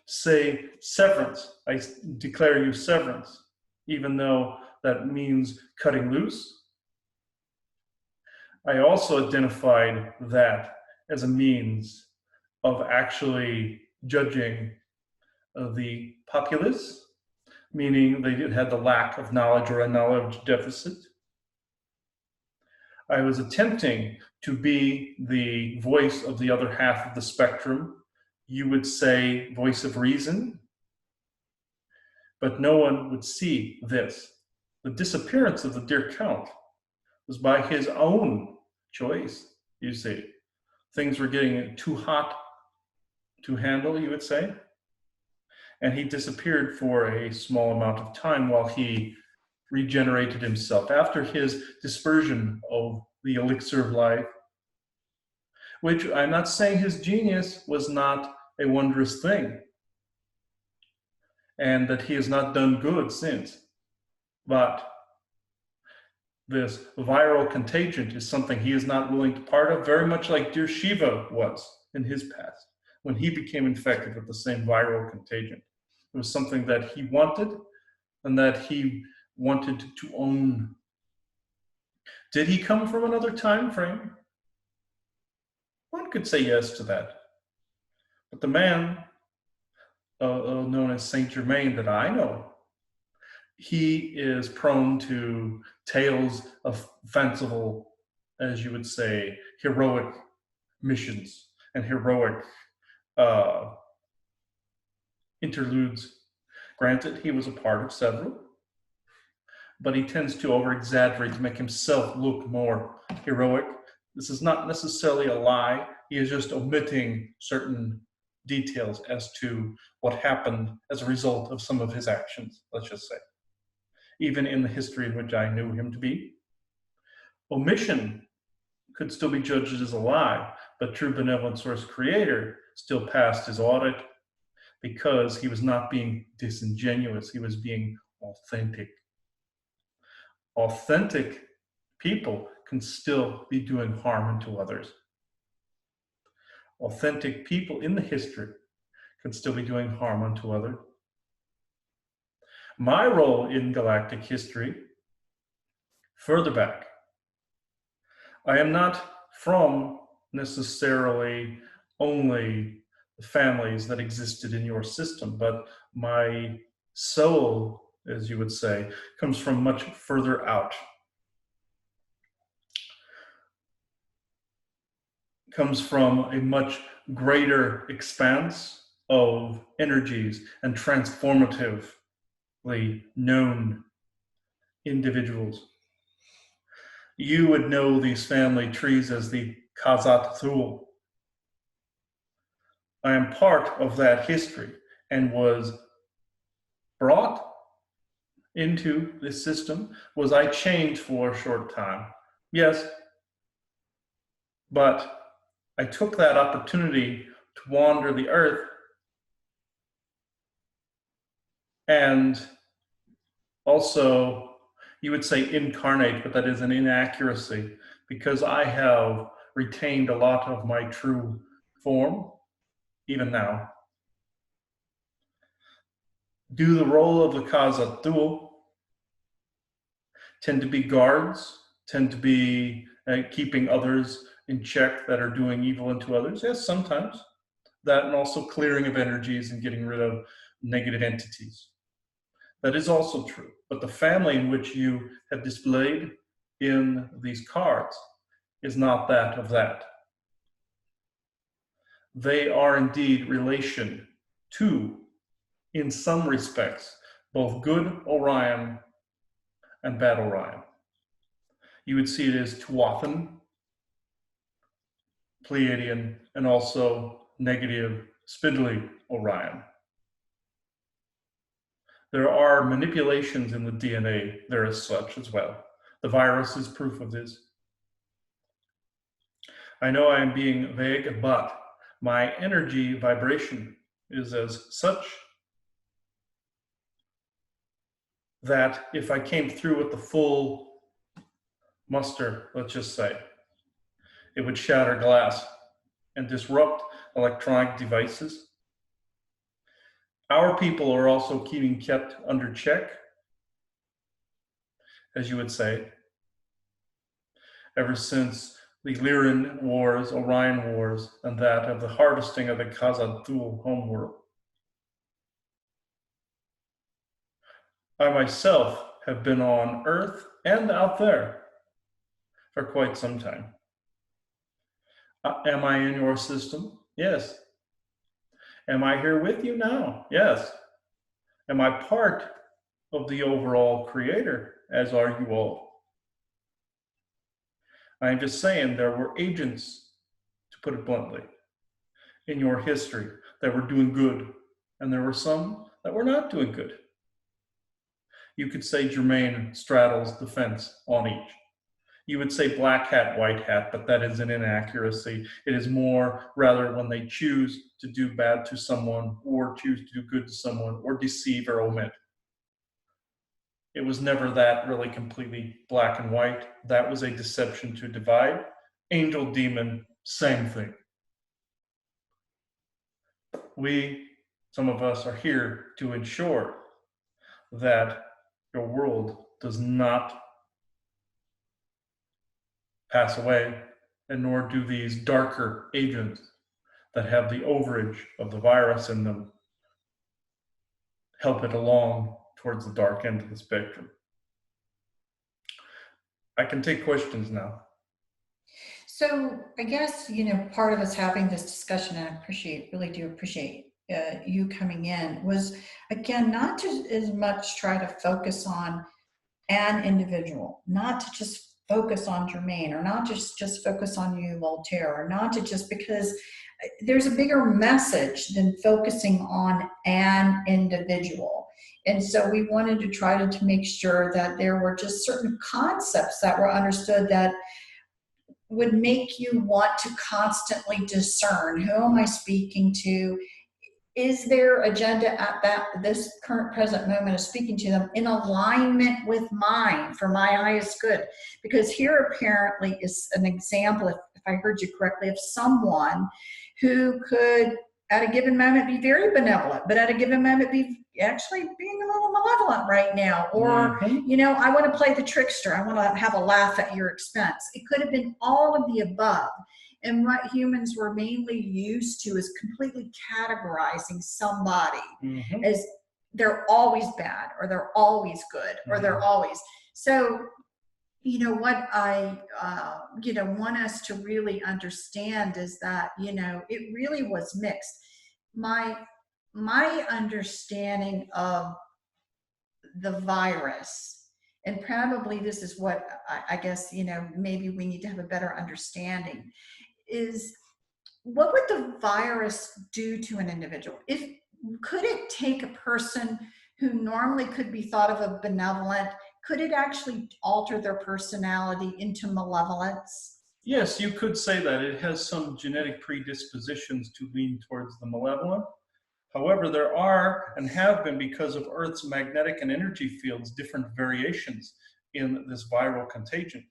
Say severance, I declare you severance, even though that means cutting loose. I also identified that as a means of actually judging the populace, meaning they had the lack of knowledge or a knowledge deficit. I was attempting to be the voice of the other half of the spectrum. You would say voice of reason, but no one would see this. The disappearance of the dear Count was by his own choice, you see. Things were getting too hot to handle, you would say. And he disappeared for a small amount of time while he regenerated himself after his dispersion of the elixir of life, which I'm not saying his genius was not a wondrous thing and that he has not done good since. But this viral contagion is something he is not willing to part of, very much like dear Shiva was in his past when he became infected with the same viral contagion. It was something that he wanted and that he wanted to own. Did he come from another time frame? One could say yes to that. But the man known as Saint Germain that I know, he is prone to tales of fanciful, as you would say, heroic missions and heroic interludes. Granted, he was a part of several, but he tends to over-exaggerate to make himself look more heroic. This is not necessarily a lie. He is just omitting certain details as to what happened as a result of some of his actions, let's just say. Even in the history in which I knew him to be. Omission could still be judged as a lie, but true benevolent source creator still passed his audit because he was not being disingenuous, he was being authentic. Authentic people can still be doing harm unto others. Authentic people in the history can still be doing harm unto others. My role in galactic history, further back, I am not from necessarily only the families that existed in your system, but my soul, as you would say, comes from much further out. Comes from a much greater expanse of energies and transformatively known individuals. You would know these family trees as the Khazat Thul. I am part of that history and was brought into this system. Was I changed for a short time? Yes. But I took that opportunity to wander the earth and also, you would say incarnate, but that is an inaccuracy because I have retained a lot of my true form, even now. Do the role of the Khazat Thul, tend to be guards, tend to be keeping others in check that are doing evil unto others. Yes, sometimes. That and also clearing of energies and getting rid of negative entities. That is also true. But the family in which you have displayed in these cards is not that of that. They are indeed relation to, in some respects, both good Orion and bad Orion. You would see it as Tuathan, Pleiadian, and also negative spindly Orion. There are manipulations in the DNA there as such as well. The virus is proof of this. I know I am being vague, but my energy vibration is as such that if I came through with the full muster, let's just say, it would shatter glass and disrupt electronic devices. Our people are also being kept under check, as you would say, ever since the Lyran Wars, Orion Wars, and that of the harvesting of the Khazad-dûl homeworld. I myself have been on Earth and out there for quite some time. Am I in your system? Yes. Am I here with you now? Yes. Am I part of the overall creator, as are you all? I'm just saying there were agents, to put it bluntly, in your history that were doing good, and there were some that were not doing good. You could say Jermaine straddles the fence on each. You would say black hat, white hat, but that is an inaccuracy. It is more rather when they choose to do bad to someone or choose to do good to someone or deceive or omit. It was never that really completely black and white. That was a deception to divide. Angel, demon, same thing. Some of us are here to ensure that your world does not pass away, and nor do these darker agents that have the overage of the virus in them help it along towards the dark end of the spectrum. I can take questions now. So I guess, part of us having this discussion, and I really do appreciate you coming in, was, again, not to as much try to focus on an individual, not to just focus on Jermaine, or not just focus on you, Voltaire, or not to just, because there's a bigger message than focusing on an individual. And so we wanted to try to make sure that there were just certain concepts that were understood that would make you want to constantly discern, who am I speaking to? Is their agenda at this current present moment of speaking to them in alignment with mine for my highest good? Because here apparently is an example, if I heard you correctly, of someone who could at a given moment be very benevolent, but at a given moment be actually being a little malevolent right now. Or, I want to play the trickster. I want to have a laugh at your expense. It could have been all of the above. And what humans were mainly used to is completely categorizing somebody as they're always bad, or they're always good, or they're always. So, what I, want us to really understand is that, it really was mixed. My understanding of the virus, and probably this is what I guess, maybe we need to have a better understanding, is what would the virus do to an individual? Could it take a person who normally could be thought of as benevolent, could it actually alter their personality into malevolence? Yes, you could say that. It has some genetic predispositions to lean towards the malevolent. However, there are and have been, because of Earth's magnetic and energy fields, different variations in this viral contagion.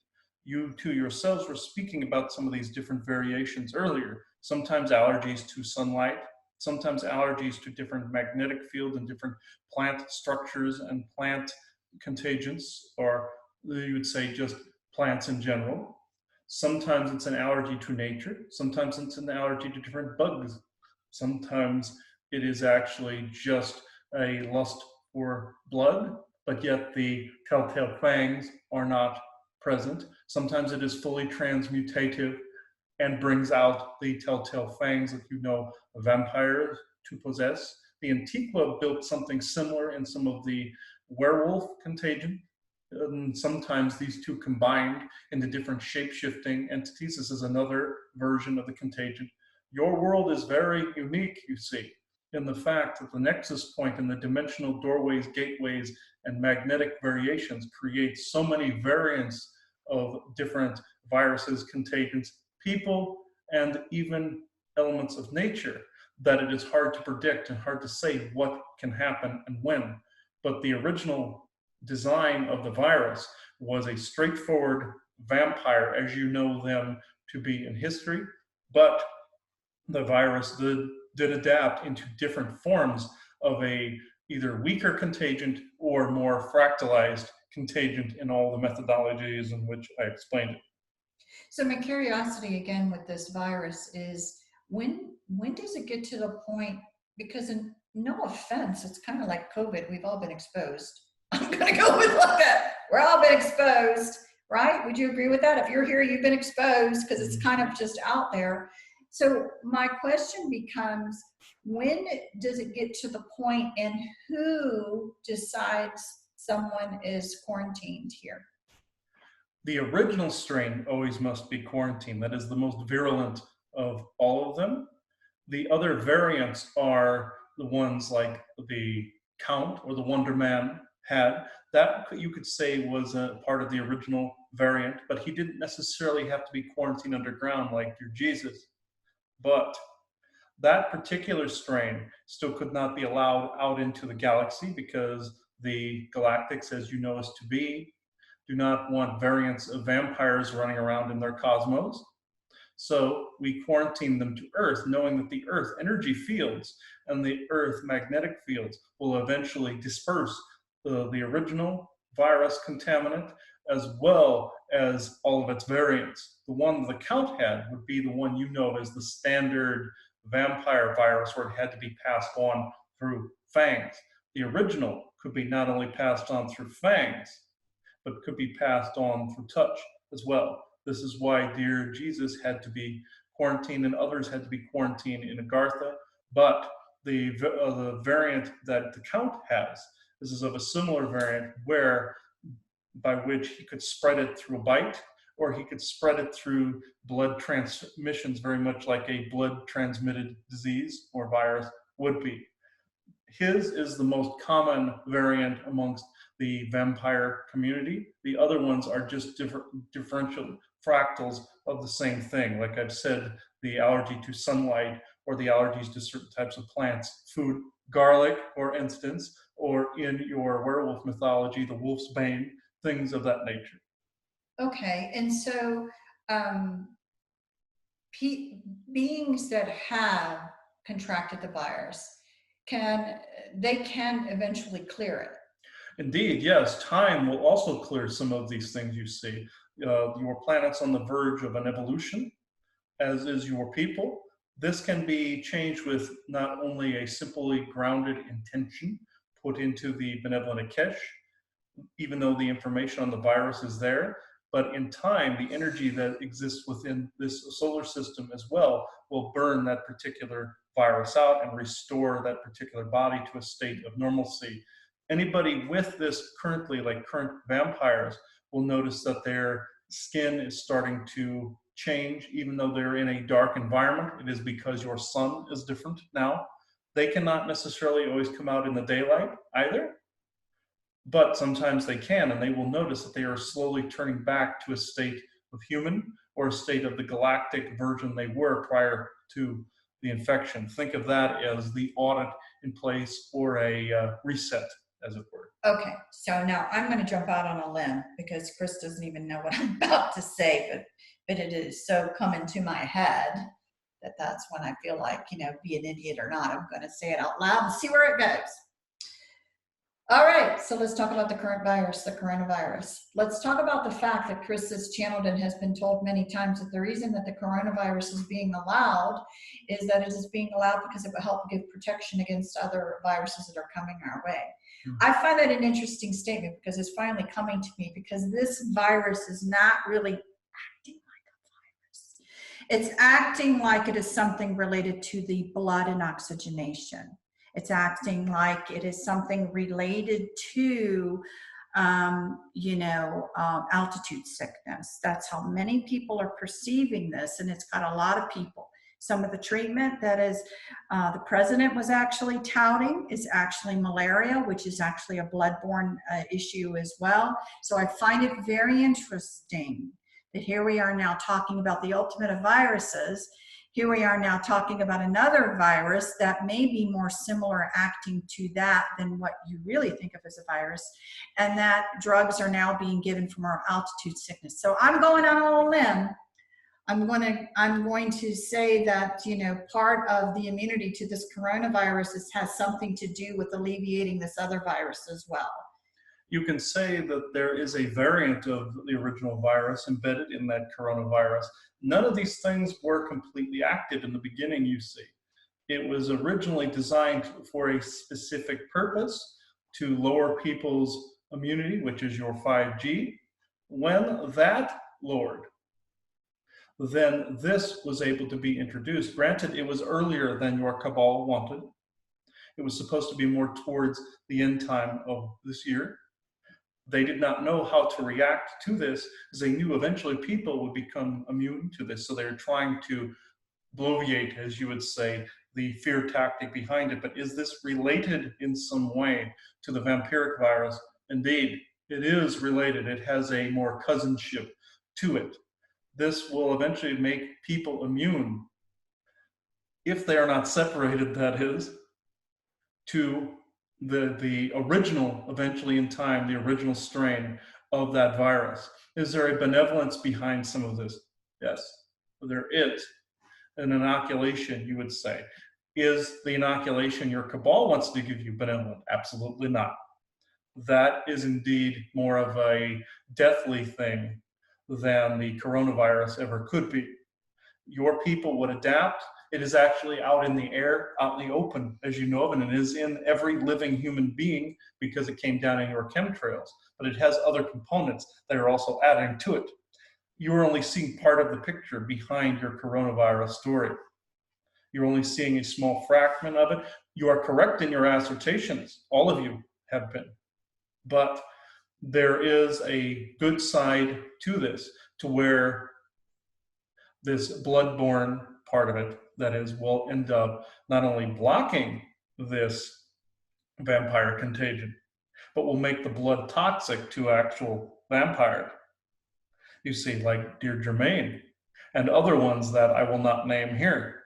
You two yourselves were speaking about some of these different variations earlier. Sometimes allergies to sunlight, sometimes allergies to different magnetic fields and different plant structures and plant contagions, or you would say just plants in general. Sometimes it's an allergy to nature. Sometimes it's an allergy to different bugs. Sometimes it is actually just a lust for blood, but yet the telltale fangs are not present. Sometimes it is fully transmutative and brings out the telltale fangs that vampires to possess. The Antiqua built something similar in some of the werewolf contagion. And sometimes these two combined into different shape-shifting entities. This is another version of the contagion. Your world is very unique, you see, in the fact that the nexus point and the dimensional doorways, gateways, and magnetic variations create so many variants of different viruses, contagions, people, and even elements of nature that it is hard to predict and hard to say what can happen and when. But the original design of the virus was a straightforward vampire as you know them to be in history, but the virus did adapt into different forms of a either weaker contagion or more fractalized contagion in all the methodologies in which I explained it. So my curiosity again with this virus is when does it get to the point, because no offense, it's kind of like COVID, we've all been exposed. I'm going to go with that. We're all been exposed, right? Would you agree with that? If you're here, you've been exposed because it's kind of just out there. So my question becomes, when does it get to the point and who decides someone is quarantined here? The original strain always must be quarantined. That is the most virulent of all of them. The other variants are the ones like the Count or the Wonder Man had. That you could say was a part of the original variant, but he didn't necessarily have to be quarantined underground like your Jesus. But that particular strain still could not be allowed out into the galaxy because the Galactics, as you know us to be, do not want variants of vampires running around in their cosmos. So we quarantine them to Earth, knowing that the Earth energy fields and the Earth magnetic fields will eventually disperse the original virus contaminant as well as all of its variants. The one the Count had would be the one you know as the standard vampire virus, where it had to be passed on through fangs. The original could be not only passed on through fangs, but could be passed on through touch as well. This is why dear Jesus had to be quarantined and others had to be quarantined in Agartha. But the variant that the Count has, this is of a similar variant by which he could spread it through a bite, or he could spread it through blood transmissions, very much like a blood transmitted disease or virus would be. His is the most common variant amongst the vampire community. The other ones are just differential fractals of the same thing. Like I've said, the allergy to sunlight or the allergies to certain types of plants, food, garlic, for instance, or in your werewolf mythology, the wolf's bane, things of that nature. Okay, and so beings that have contracted the virus, can eventually clear it? Indeed, yes. Time will also clear some of these things you see. Your planet's on the verge of an evolution, as is your people. This can be changed with not only a simply grounded intention put into the benevolent Akesh, even though the information on the virus is there, but in time, the energy that exists within this solar system as well will burn that particular virus out and restore that particular body to a state of normalcy. Anybody with this currently, like current vampires, will notice that their skin is starting to change, even though they're in a dark environment. It is because your sun is different now. They cannot necessarily always come out in the daylight either, but sometimes they can, and they will notice that they are slowly turning back to a state of human or a state of the galactic version they were prior to the infection. Think of that as the audit in place or a reset, as it were. Okay, so now I'm going to jump out on a limb because Chris doesn't even know what I'm about to say, but it is so coming to my head that that's when I feel like, be an idiot or not, I'm going to say it out loud and see where it goes. All right, so let's talk about the current virus, the coronavirus. Let's talk about the fact that Chris has channeled and has been told many times that the reason that the coronavirus is being allowed is that it is being allowed because it will help give protection against other viruses that are coming our way. I find that an interesting statement because it's finally coming to me, because this virus is not really acting like a virus. It's acting like it is something related to the blood and oxygenation. It's acting like it is something related to, altitude sickness. That's how many people are perceiving this, and it's got a lot of people. Some of the treatment that is the president was actually touting is actually malaria, which is actually a bloodborne issue as well. So I find it very interesting that here we are now talking about the ultimate of viruses. Here we are now talking about another virus that may be more similar acting to that than what you really think of as a virus, and that drugs are now being given for more altitude sickness. So I'm going on a limb. I'm going to say that, part of the immunity to this coronavirus has something to do with alleviating this other virus as well. You can say that there is a variant of the original virus embedded in that coronavirus. None of these things were completely active in the beginning, you see. It was originally designed for a specific purpose, to lower people's immunity, which is your 5G. When that lowered, then this was able to be introduced. Granted, it was earlier than your cabal wanted. It was supposed to be more towards the end time of this year. They did not know how to react to this, because they knew eventually people would become immune to this. So they were trying to bloviate, as you would say, the fear tactic behind it. But is this related in some way to the vampiric virus? Indeed, it is related. It has a more cousinship to it. This will eventually make people immune, if they are not separated, that is, to the original, eventually in time, the original strain of that virus. Is there a benevolence behind some of this? Yes, there is. An inoculation, you would say. Is the inoculation your cabal wants to give you benevolent? Absolutely not. That is indeed more of a deathly thing than the coronavirus ever could be. Your people would adapt. It is actually out in the air, out in the open, as you know of, and it is in every living human being because it came down in your chemtrails. But it has other components that are also adding to it. You are only seeing part of the picture behind your coronavirus story. You're only seeing a small fragment of it. You are correct in your assertions. All of you have been. But there is a good side to this, to where this bloodborne part of it, that is, will end up not only blocking this vampire contagion, but will make the blood toxic to actual vampires. You see, like Dear Germain and other ones that I will not name here.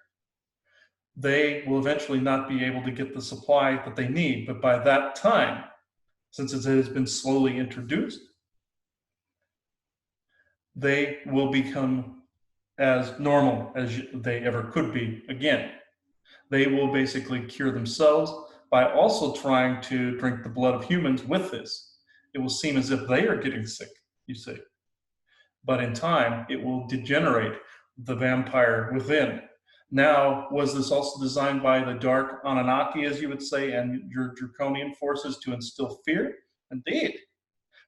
They will eventually not be able to get the supply that they need. But by that time, since it has been slowly introduced, they will become as normal as they ever could be again. They will basically cure themselves by also trying to drink the blood of humans with this. It will seem as if they are getting sick, you see. But in time, it will degenerate the vampire within. Now, was this also designed by the dark Anunnaki, as you would say, and your draconian forces to instill fear? Indeed.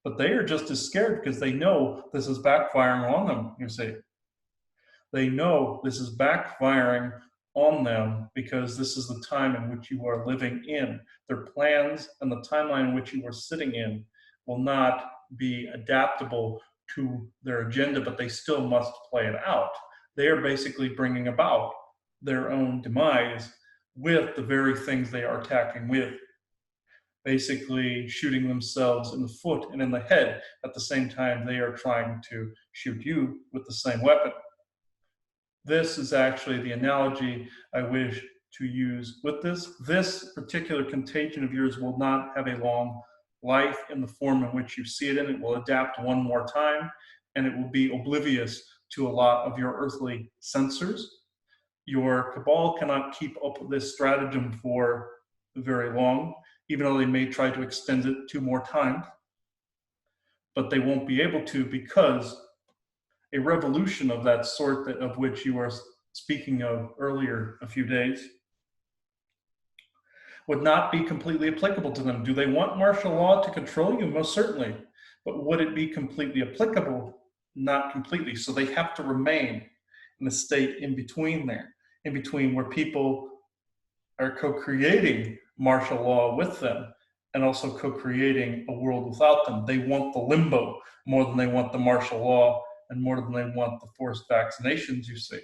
But they are just as scared because they know this is backfiring on them, you see. They know this is backfiring on them because this is the time in which you are living in. Their plans and the timeline in which you are sitting in will not be adaptable to their agenda, but they still must play it out. They are basically bringing about their own demise with the very things they are attacking with, basically shooting themselves in the foot and in the head at the same time they are trying to shoot you with the same weapon. This is actually the analogy I wish to use with this. This particular contagion of yours will not have a long life in the form in which you see it in. It will adapt one more time, and it will be oblivious to a lot of your earthly sensors. Your cabal cannot keep up with this stratagem for very long. even though they may try to extend it 2 more times. But they won't be able to, because a revolution of that sort of which you were speaking of earlier a few days would not be completely applicable to them. Do they want martial law to control you? Most certainly. But would it be completely applicable? Not completely. So they have to remain in a state in between there, in between where people are co-creating martial law with them and also co-creating a world without them. They want the limbo more than they want the martial law and more than they want the forced vaccinations, you see.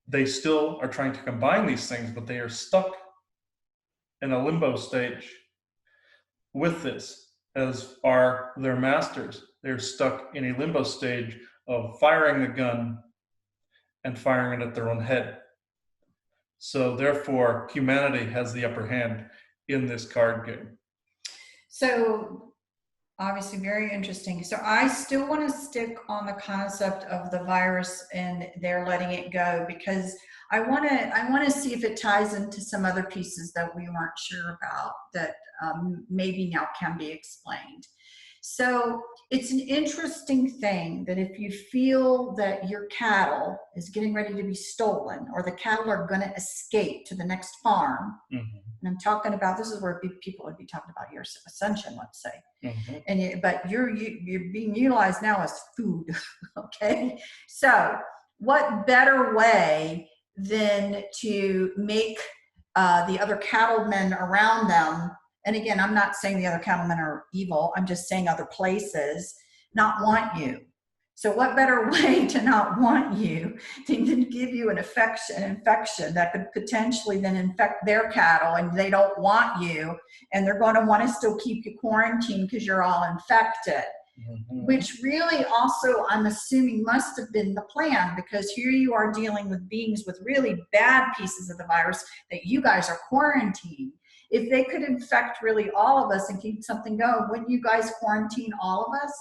They still are trying to combine these things, but they are stuck in a limbo stage with this, as are their masters. They're stuck in a limbo stage of firing the gun and firing it at their own head. So therefore, humanity has the upper hand in this card game. So obviously very interesting. So I still want to stick on the concept of the virus and they're letting it go, because I want to see if it ties into some other pieces that we weren't sure about that maybe now can be explained. So it's an interesting thing that if you feel that your cattle is getting ready to be stolen, or the cattle are going to escape to the next farm, Mm-hmm. and I'm talking about, this is where people would be talking about your ascension, let's say. Mm-hmm. And but you're being utilized now as food. Okay, so what better way than to make the other cattlemen around them, and again, I'm not saying the other cattlemen are evil, I'm just saying other places, not want you. So what better way to not want you than to give you an infection that could potentially then infect their cattle, and they don't want you, and they're going to want to still keep you quarantined because you're all infected. Mm-hmm. Which really also, I'm assuming, must have been the plan, because here you are dealing with beings with really bad pieces of the virus that you guys are quarantining. If they could infect really all of us and keep something going, wouldn't you guys quarantine all of us?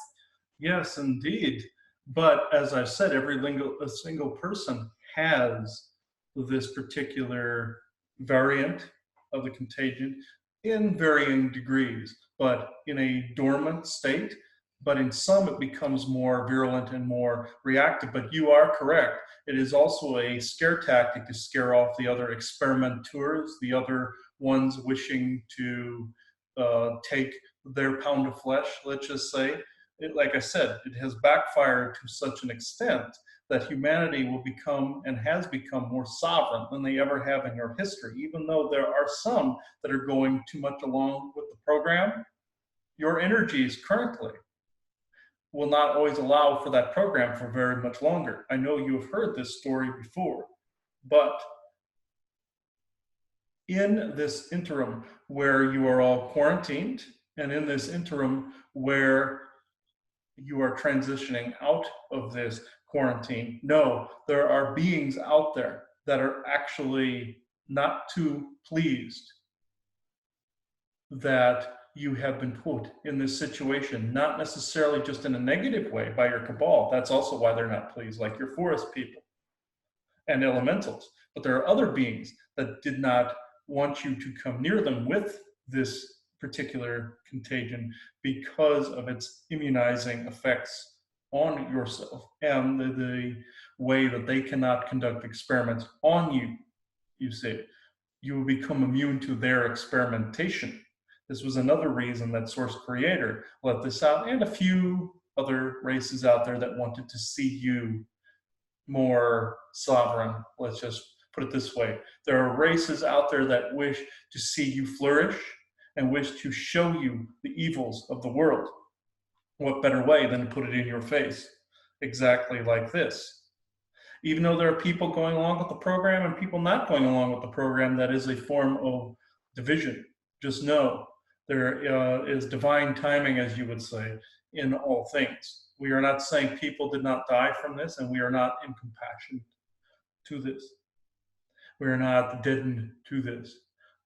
Yes, indeed. But as I said, a single person has this particular variant of the contagion in varying degrees, but in a dormant state. But in some, it becomes more virulent and more reactive. But you are correct. It is also a scare tactic to scare off the other experimenteurs, the other ones wishing to take their pound of flesh, let's just say. Like I said, it has backfired to such an extent that humanity will become and has become more sovereign than they ever have in your history. Even though there are some that are going too much along with the program, your energies currently will not always allow for that program for very much longer. I know you have heard this story before, but in this interim where you are all quarantined, and in this interim where you are transitioning out of this quarantine, no, there are beings out there that are actually not too pleased that you have been put in this situation, not necessarily just in a negative way by your cabal. That's also why they're not pleased, like your forest people and elementals. But there are other beings that did not want you to come near them with this particular contagion because of its immunizing effects on yourself and the way that they cannot conduct experiments on you. You see, you will become immune to their experimentation. This was another reason that Source Creator let this out, and a few other races out there that wanted to see you more sovereign. Let's just put it this way. There are races out there that wish to see you flourish and wish to show you the evils of the world. What better way than to put it in your face? Exactly like this. Even though there are people going along with the program and people not going along with the program, that is a form of division. Just know there is divine timing, as you would say, in all things. We are not saying people did not die from this, and we are not incompassionate to this. We are not deadened to this.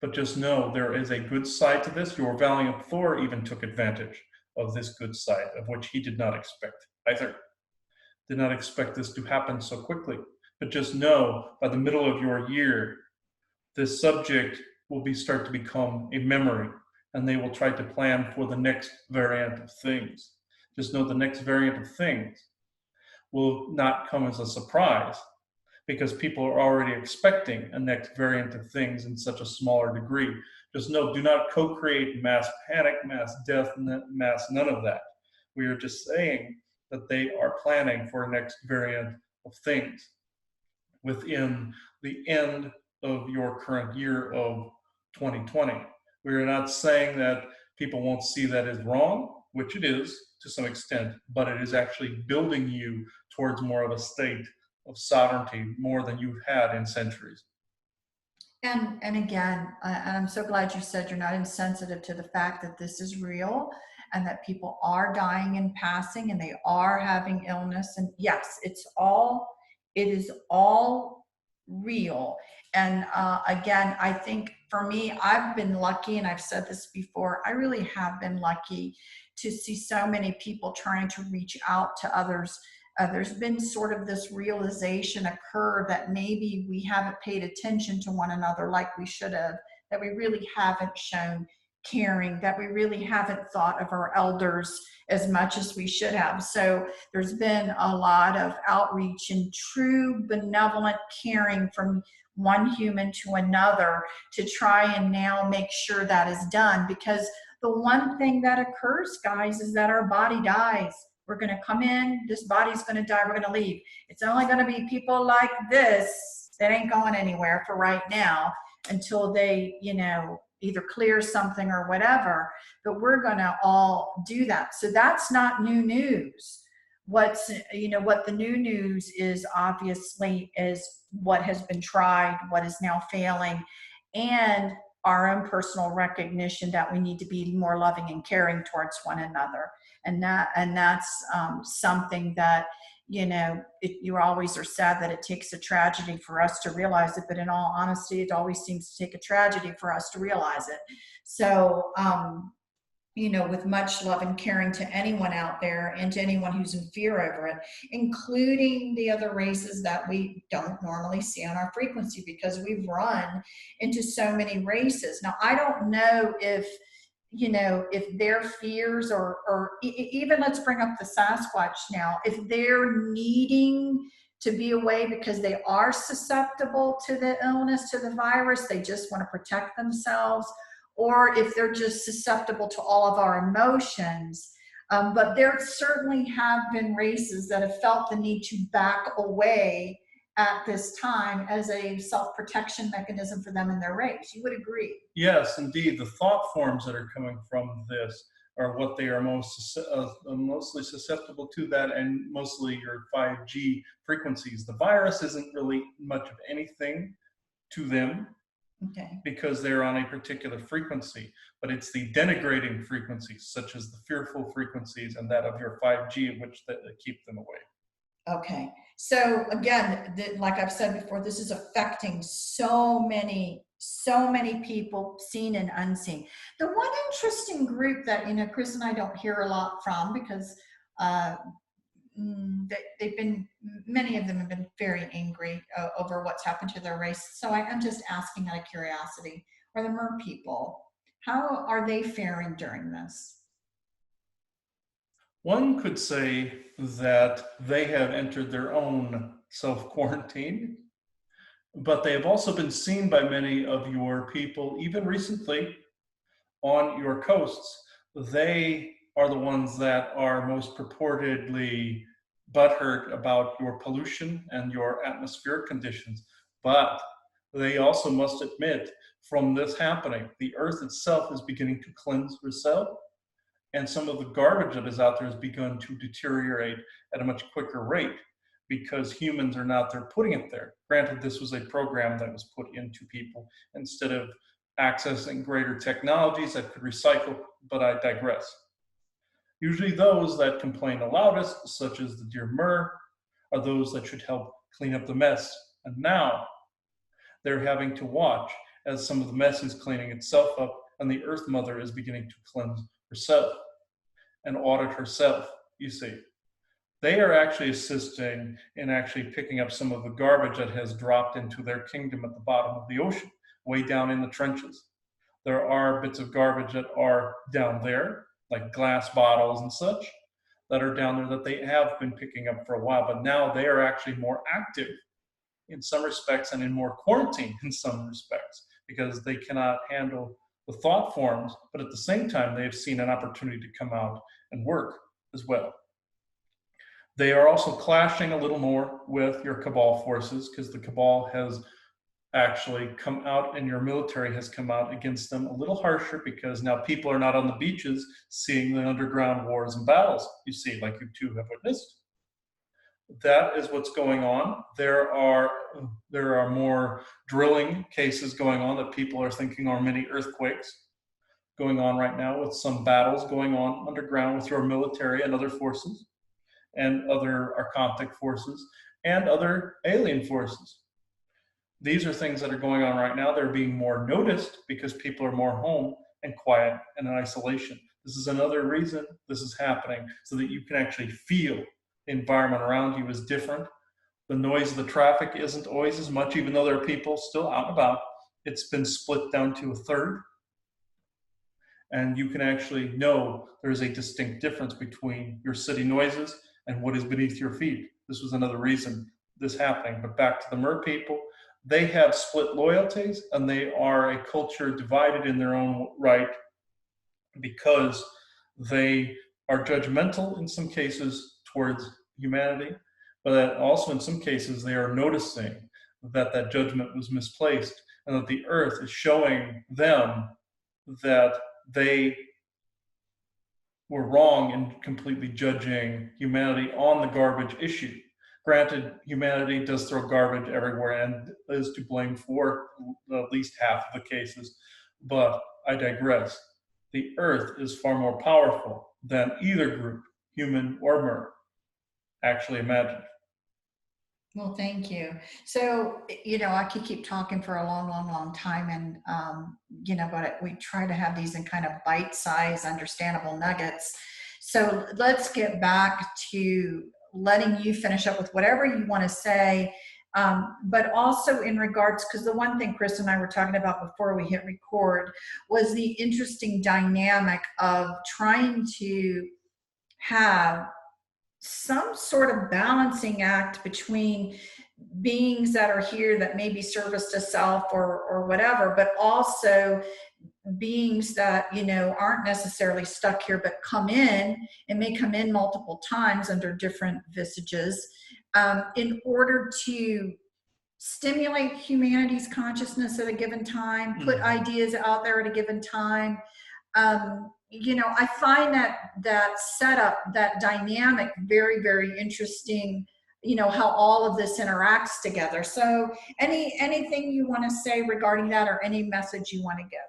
But just know there is a good side to this. Your valiant Thor even took advantage of this good side, of which he did not expect either. Did not expect this to happen so quickly. But just know, by the middle of your year, this subject will start to become a memory, and they will try to plan for the next variant of things. Just know the next variant of things will not come as a surprise, because people are already expecting a next variant of things in such a smaller degree. Just know, do not co-create mass panic, mass death, mass none of that. We are just saying that they are planning for a next variant of things within the end of your current year of 2020. We are not saying that people won't see that as wrong, which it is to some extent, but it is actually building you towards more of a state of sovereignty, more than you've had in centuries. And again, and I'm so glad you said you're not insensitive to the fact that this is real and that people are dying and passing and they are having illness. And yes, it is all real. And again, I think for me, I've been lucky, and I've said this before, I really have been lucky to see so many people trying to reach out to others. There's been sort of this realization occur that maybe we haven't paid attention to one another like we should have, that we really haven't shown caring, that we really haven't thought of our elders as much as we should have. So there's been a lot of outreach and true benevolent caring from one human to another to try and now make sure that is done, because the one thing that occurs, guys, is that our body dies. We're going to come in, this body's going to die, we're going to leave. It's only going to be people like this that ain't going anywhere for right now until they, either clear something or whatever. But we're going to all do that. So that's not new news. What the new news is obviously is what has been tried, what is now failing, and our own personal recognition that we need to be more loving and caring towards one another. And that's something that, you always are sad that it takes a tragedy for us to realize it, but in all honesty, it always seems to take a tragedy for us to realize it. So, with much love and caring to anyone out there and to anyone who's in fear over it, including the other races that we don't normally see on our frequency, because we've run into so many races. Now, I don't know if their fears or even, let's bring up the Sasquatch now, if they're needing to be away because they are susceptible to the illness, to the virus, they just want to protect themselves, or if they're just susceptible to all of our emotions. But there certainly have been races that have felt the need to back away at this time as a self-protection mechanism for them and their race. You would agree? Yes, indeed. The thought forms that are coming from this are what they are mostly susceptible to, that, and mostly your 5G frequencies. The virus isn't really much of anything to them. Okay. Because they're on a particular frequency, but it's the denigrating frequencies, such as the fearful frequencies and that of your 5G, which that keep them away. Okay. So again, like I've said before, this is affecting so many people, seen and unseen. The one interesting group that, Chris and I don't hear a lot from, because many of them have been very angry over what's happened to their race. So I'm just asking out of curiosity, are the mer people, how are they faring during this? One could say that they have entered their own self-quarantine, but they have also been seen by many of your people, even recently, on your coasts. They are the ones that are most purportedly butthurt about your pollution and your atmospheric conditions. But they also must admit, from this happening, the earth itself is beginning to cleanse herself, and some of the garbage that is out there has begun to deteriorate at a much quicker rate because humans are not there putting it there. Granted, this was a program that was put into people instead of accessing greater technologies that could recycle, but I digress. Usually those that complain the loudest, such as the deer myrrh, are those that should help clean up the mess. And now they're having to watch as some of the mess is cleaning itself up and the Earth Mother is beginning to cleanse herself and audit herself, you see. They are actually assisting in actually picking up some of the garbage that has dropped into their kingdom at the bottom of the ocean. way down in the trenches. There are bits of garbage that are down there, like glass bottles and such, that are down there that they have been picking up for a while, but now they are actually more active in some respects and in more quarantine in some respects because they cannot handle the thought forms, but at the same time, they've seen an opportunity to come out and work as well. They are also clashing a little more with your cabal forces because the cabal has actually come out and your military has come out against them a little harsher because now people are not on the beaches seeing the underground wars and battles, you see, like you two have witnessed. That is what's going on. There are more drilling cases going on that people are thinking are mini earthquakes going on right now, with some battles going on underground with your military and other forces and other archontic forces and other alien forces. These are things that are going on right now. They're being more noticed because people are more home and quiet and in isolation. This is another reason this is happening, so that you can actually feel the environment around you is different. The noise of the traffic isn't always as much, even though there are people still out and about. It's been split down to a third. And you can actually know there's a distinct difference between your city noises and what is beneath your feet. This was another reason this happening. But back to the Mer people, they have split loyalties and they are a culture divided in their own right because they are judgmental in some cases towards humanity, but also in some cases they are noticing that that judgment was misplaced and that the earth is showing them that they were wrong in completely judging humanity on the garbage issue. Granted, humanity does throw garbage everywhere and is to blame for at least half of the cases, but I digress. The earth is far more powerful than either group, human or Mer, actually imagined. Well, thank you. So, I could keep talking for a long, long, long time, and but we try to have these in kind of bite-sized, understandable nuggets. So let's get back to letting you finish up with whatever you want to say, but also in regards, because the one thing Chris and I were talking about before we hit record was the interesting dynamic of trying to have some sort of balancing act between beings that are here that maybe service to self or whatever, but also beings that aren't necessarily stuck here but come in and may come in multiple times under different visages, in order to stimulate humanity's consciousness at a given time, put ideas out there at a given time. I find that setup, that dynamic, very, very interesting. How all of this interacts together. So, anything you want to say regarding that, or any message you want to give?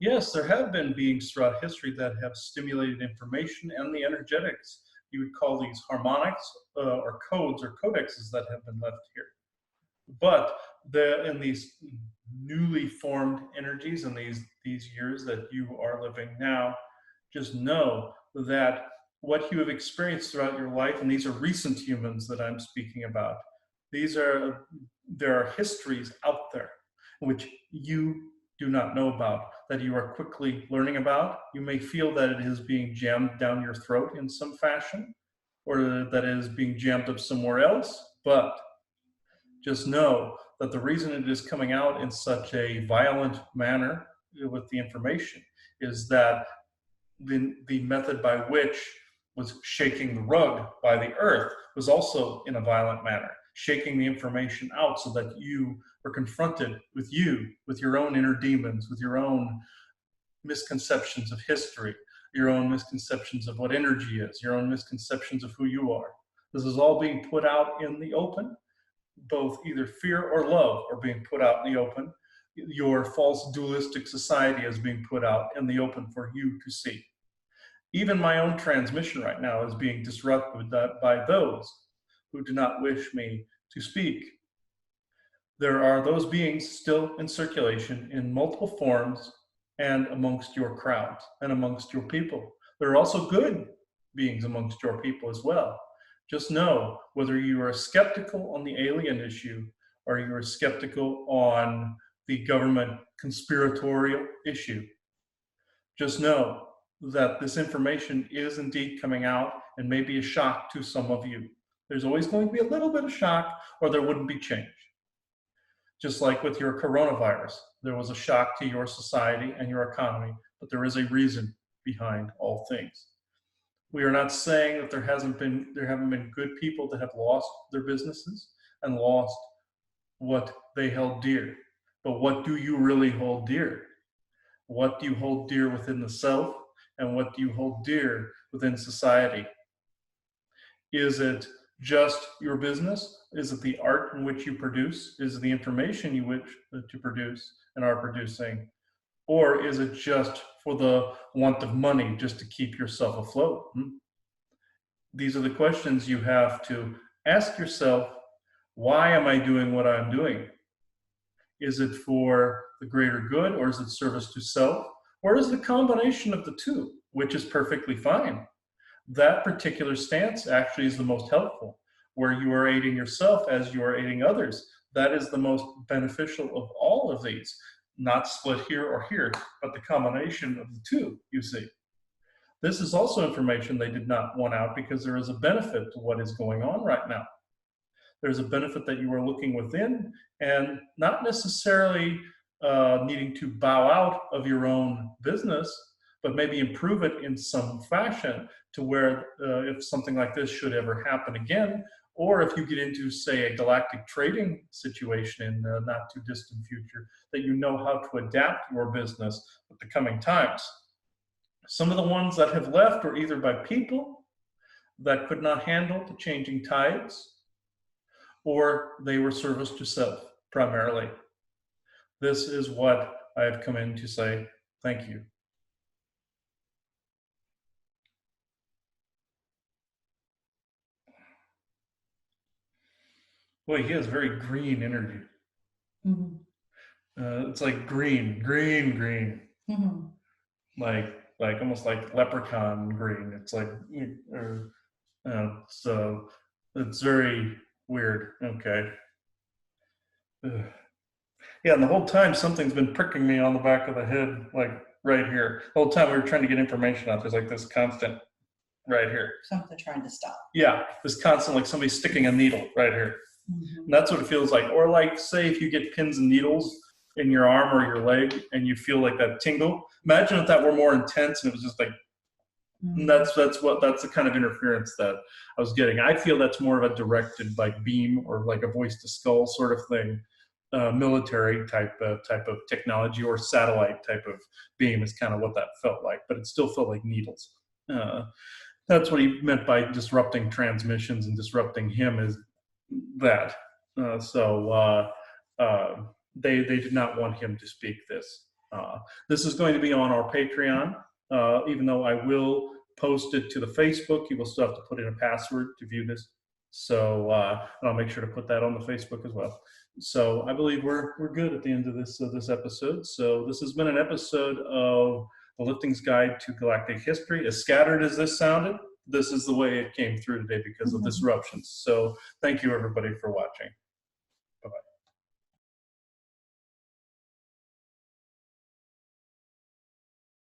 Yes, there have been beings throughout history that have stimulated information and the energetics. You would call these harmonics or codes or codexes that have been left here. But in these newly formed energies in these years that you are living now, just know that what you have experienced throughout your life, and these are recent humans that I'm speaking about, there are histories out there which you do not know about, that you are quickly learning about. You may feel that it is being jammed down your throat in some fashion, or that it is being jammed up somewhere else, but just know that the reason it is coming out in such a violent manner with the information is that the method by which was shaking the rug by the earth was also in a violent manner, shaking the information out so that you were confronted with your own inner demons, with your own misconceptions of history, your own misconceptions of what energy is, your own misconceptions of who you are. This is all being put out in the open. Both either fear or love are being put out in the open. Your false dualistic society is being put out in the open for you to see. Even my own transmission right now is being disrupted by those who do not wish me to speak. There are those beings still in circulation in multiple forms and amongst your crowds and amongst your people. There are also good beings amongst your people as well. Just know, whether you are skeptical on the alien issue or you are skeptical on the government conspiratorial issue. Just know that this information is indeed coming out and may be a shock to some of you. There's always going to be a little bit of shock, or there wouldn't be change. Just like with your coronavirus, there was a shock to your society and your economy, but there is a reason behind all things. We are not saying that there haven't been good people that have lost their businesses and lost what they held dear. But what do you really hold dear? What do you hold dear within the self, and what do you hold dear within society? Is it just your business? Is it the art in which you produce? Is it the information you wish to produce and are producing? Or is it just for the want of money, just to keep yourself afloat? These are the questions you have to ask yourself. Why am I doing what I'm doing? Is it for the greater good, or is it service to self? Or is it a combination of the two, which is perfectly fine? That particular stance actually is the most helpful, where you are aiding yourself as you are aiding others. That is the most beneficial of all of these, not split here or here, but the combination of the two, you see. This is also information they did not want out because there is a benefit to what is going on right now. There's a benefit that you are looking within and not necessarily needing to bow out of your own business, but maybe improve it in some fashion to where if something like this should ever happen again, or if you get into, say, a galactic trading situation in the not too distant future, that you know how to adapt your business with the coming times. Some of the ones that have left are either by people that could not handle the changing tides, or they were service to self primarily. This is what I have come in to say. Thank you. Boy, he has very green energy. It's like green. Like almost like leprechaun green. It's like, so it's very weird. Okay. Yeah, and the whole time something's been pricking me on the back of the head, like right here. The whole time we were trying to get information out, there's like this constant right here. Something trying to stop. Yeah, this constant, like somebody sticking a needle right here. And that's what it feels like. Or like, say, if you get pins and needles in your arm or your leg and you feel like that tingle. Imagine if that were more intense and it was just like, that's the kind of interference that I was getting. I feel that's more of a directed like beam or like a voice to skull sort of thing. Military type of technology or satellite type of beam is kind of what that felt like, but it still felt like needles. That's what he meant by disrupting transmissions and disrupting him, is that. They did not want him to speak this. This is going to be on our Patreon, even though I will post it to the Facebook. You will still have to put in a password to view this. So I'll make sure to put that on the Facebook as well. So I believe we're good at the end of this episode. So this has been an episode of The Lifting's Guide to Galactic History. As scattered as this sounded, this is the way it came through today because of disruptions. So thank you everybody for watching.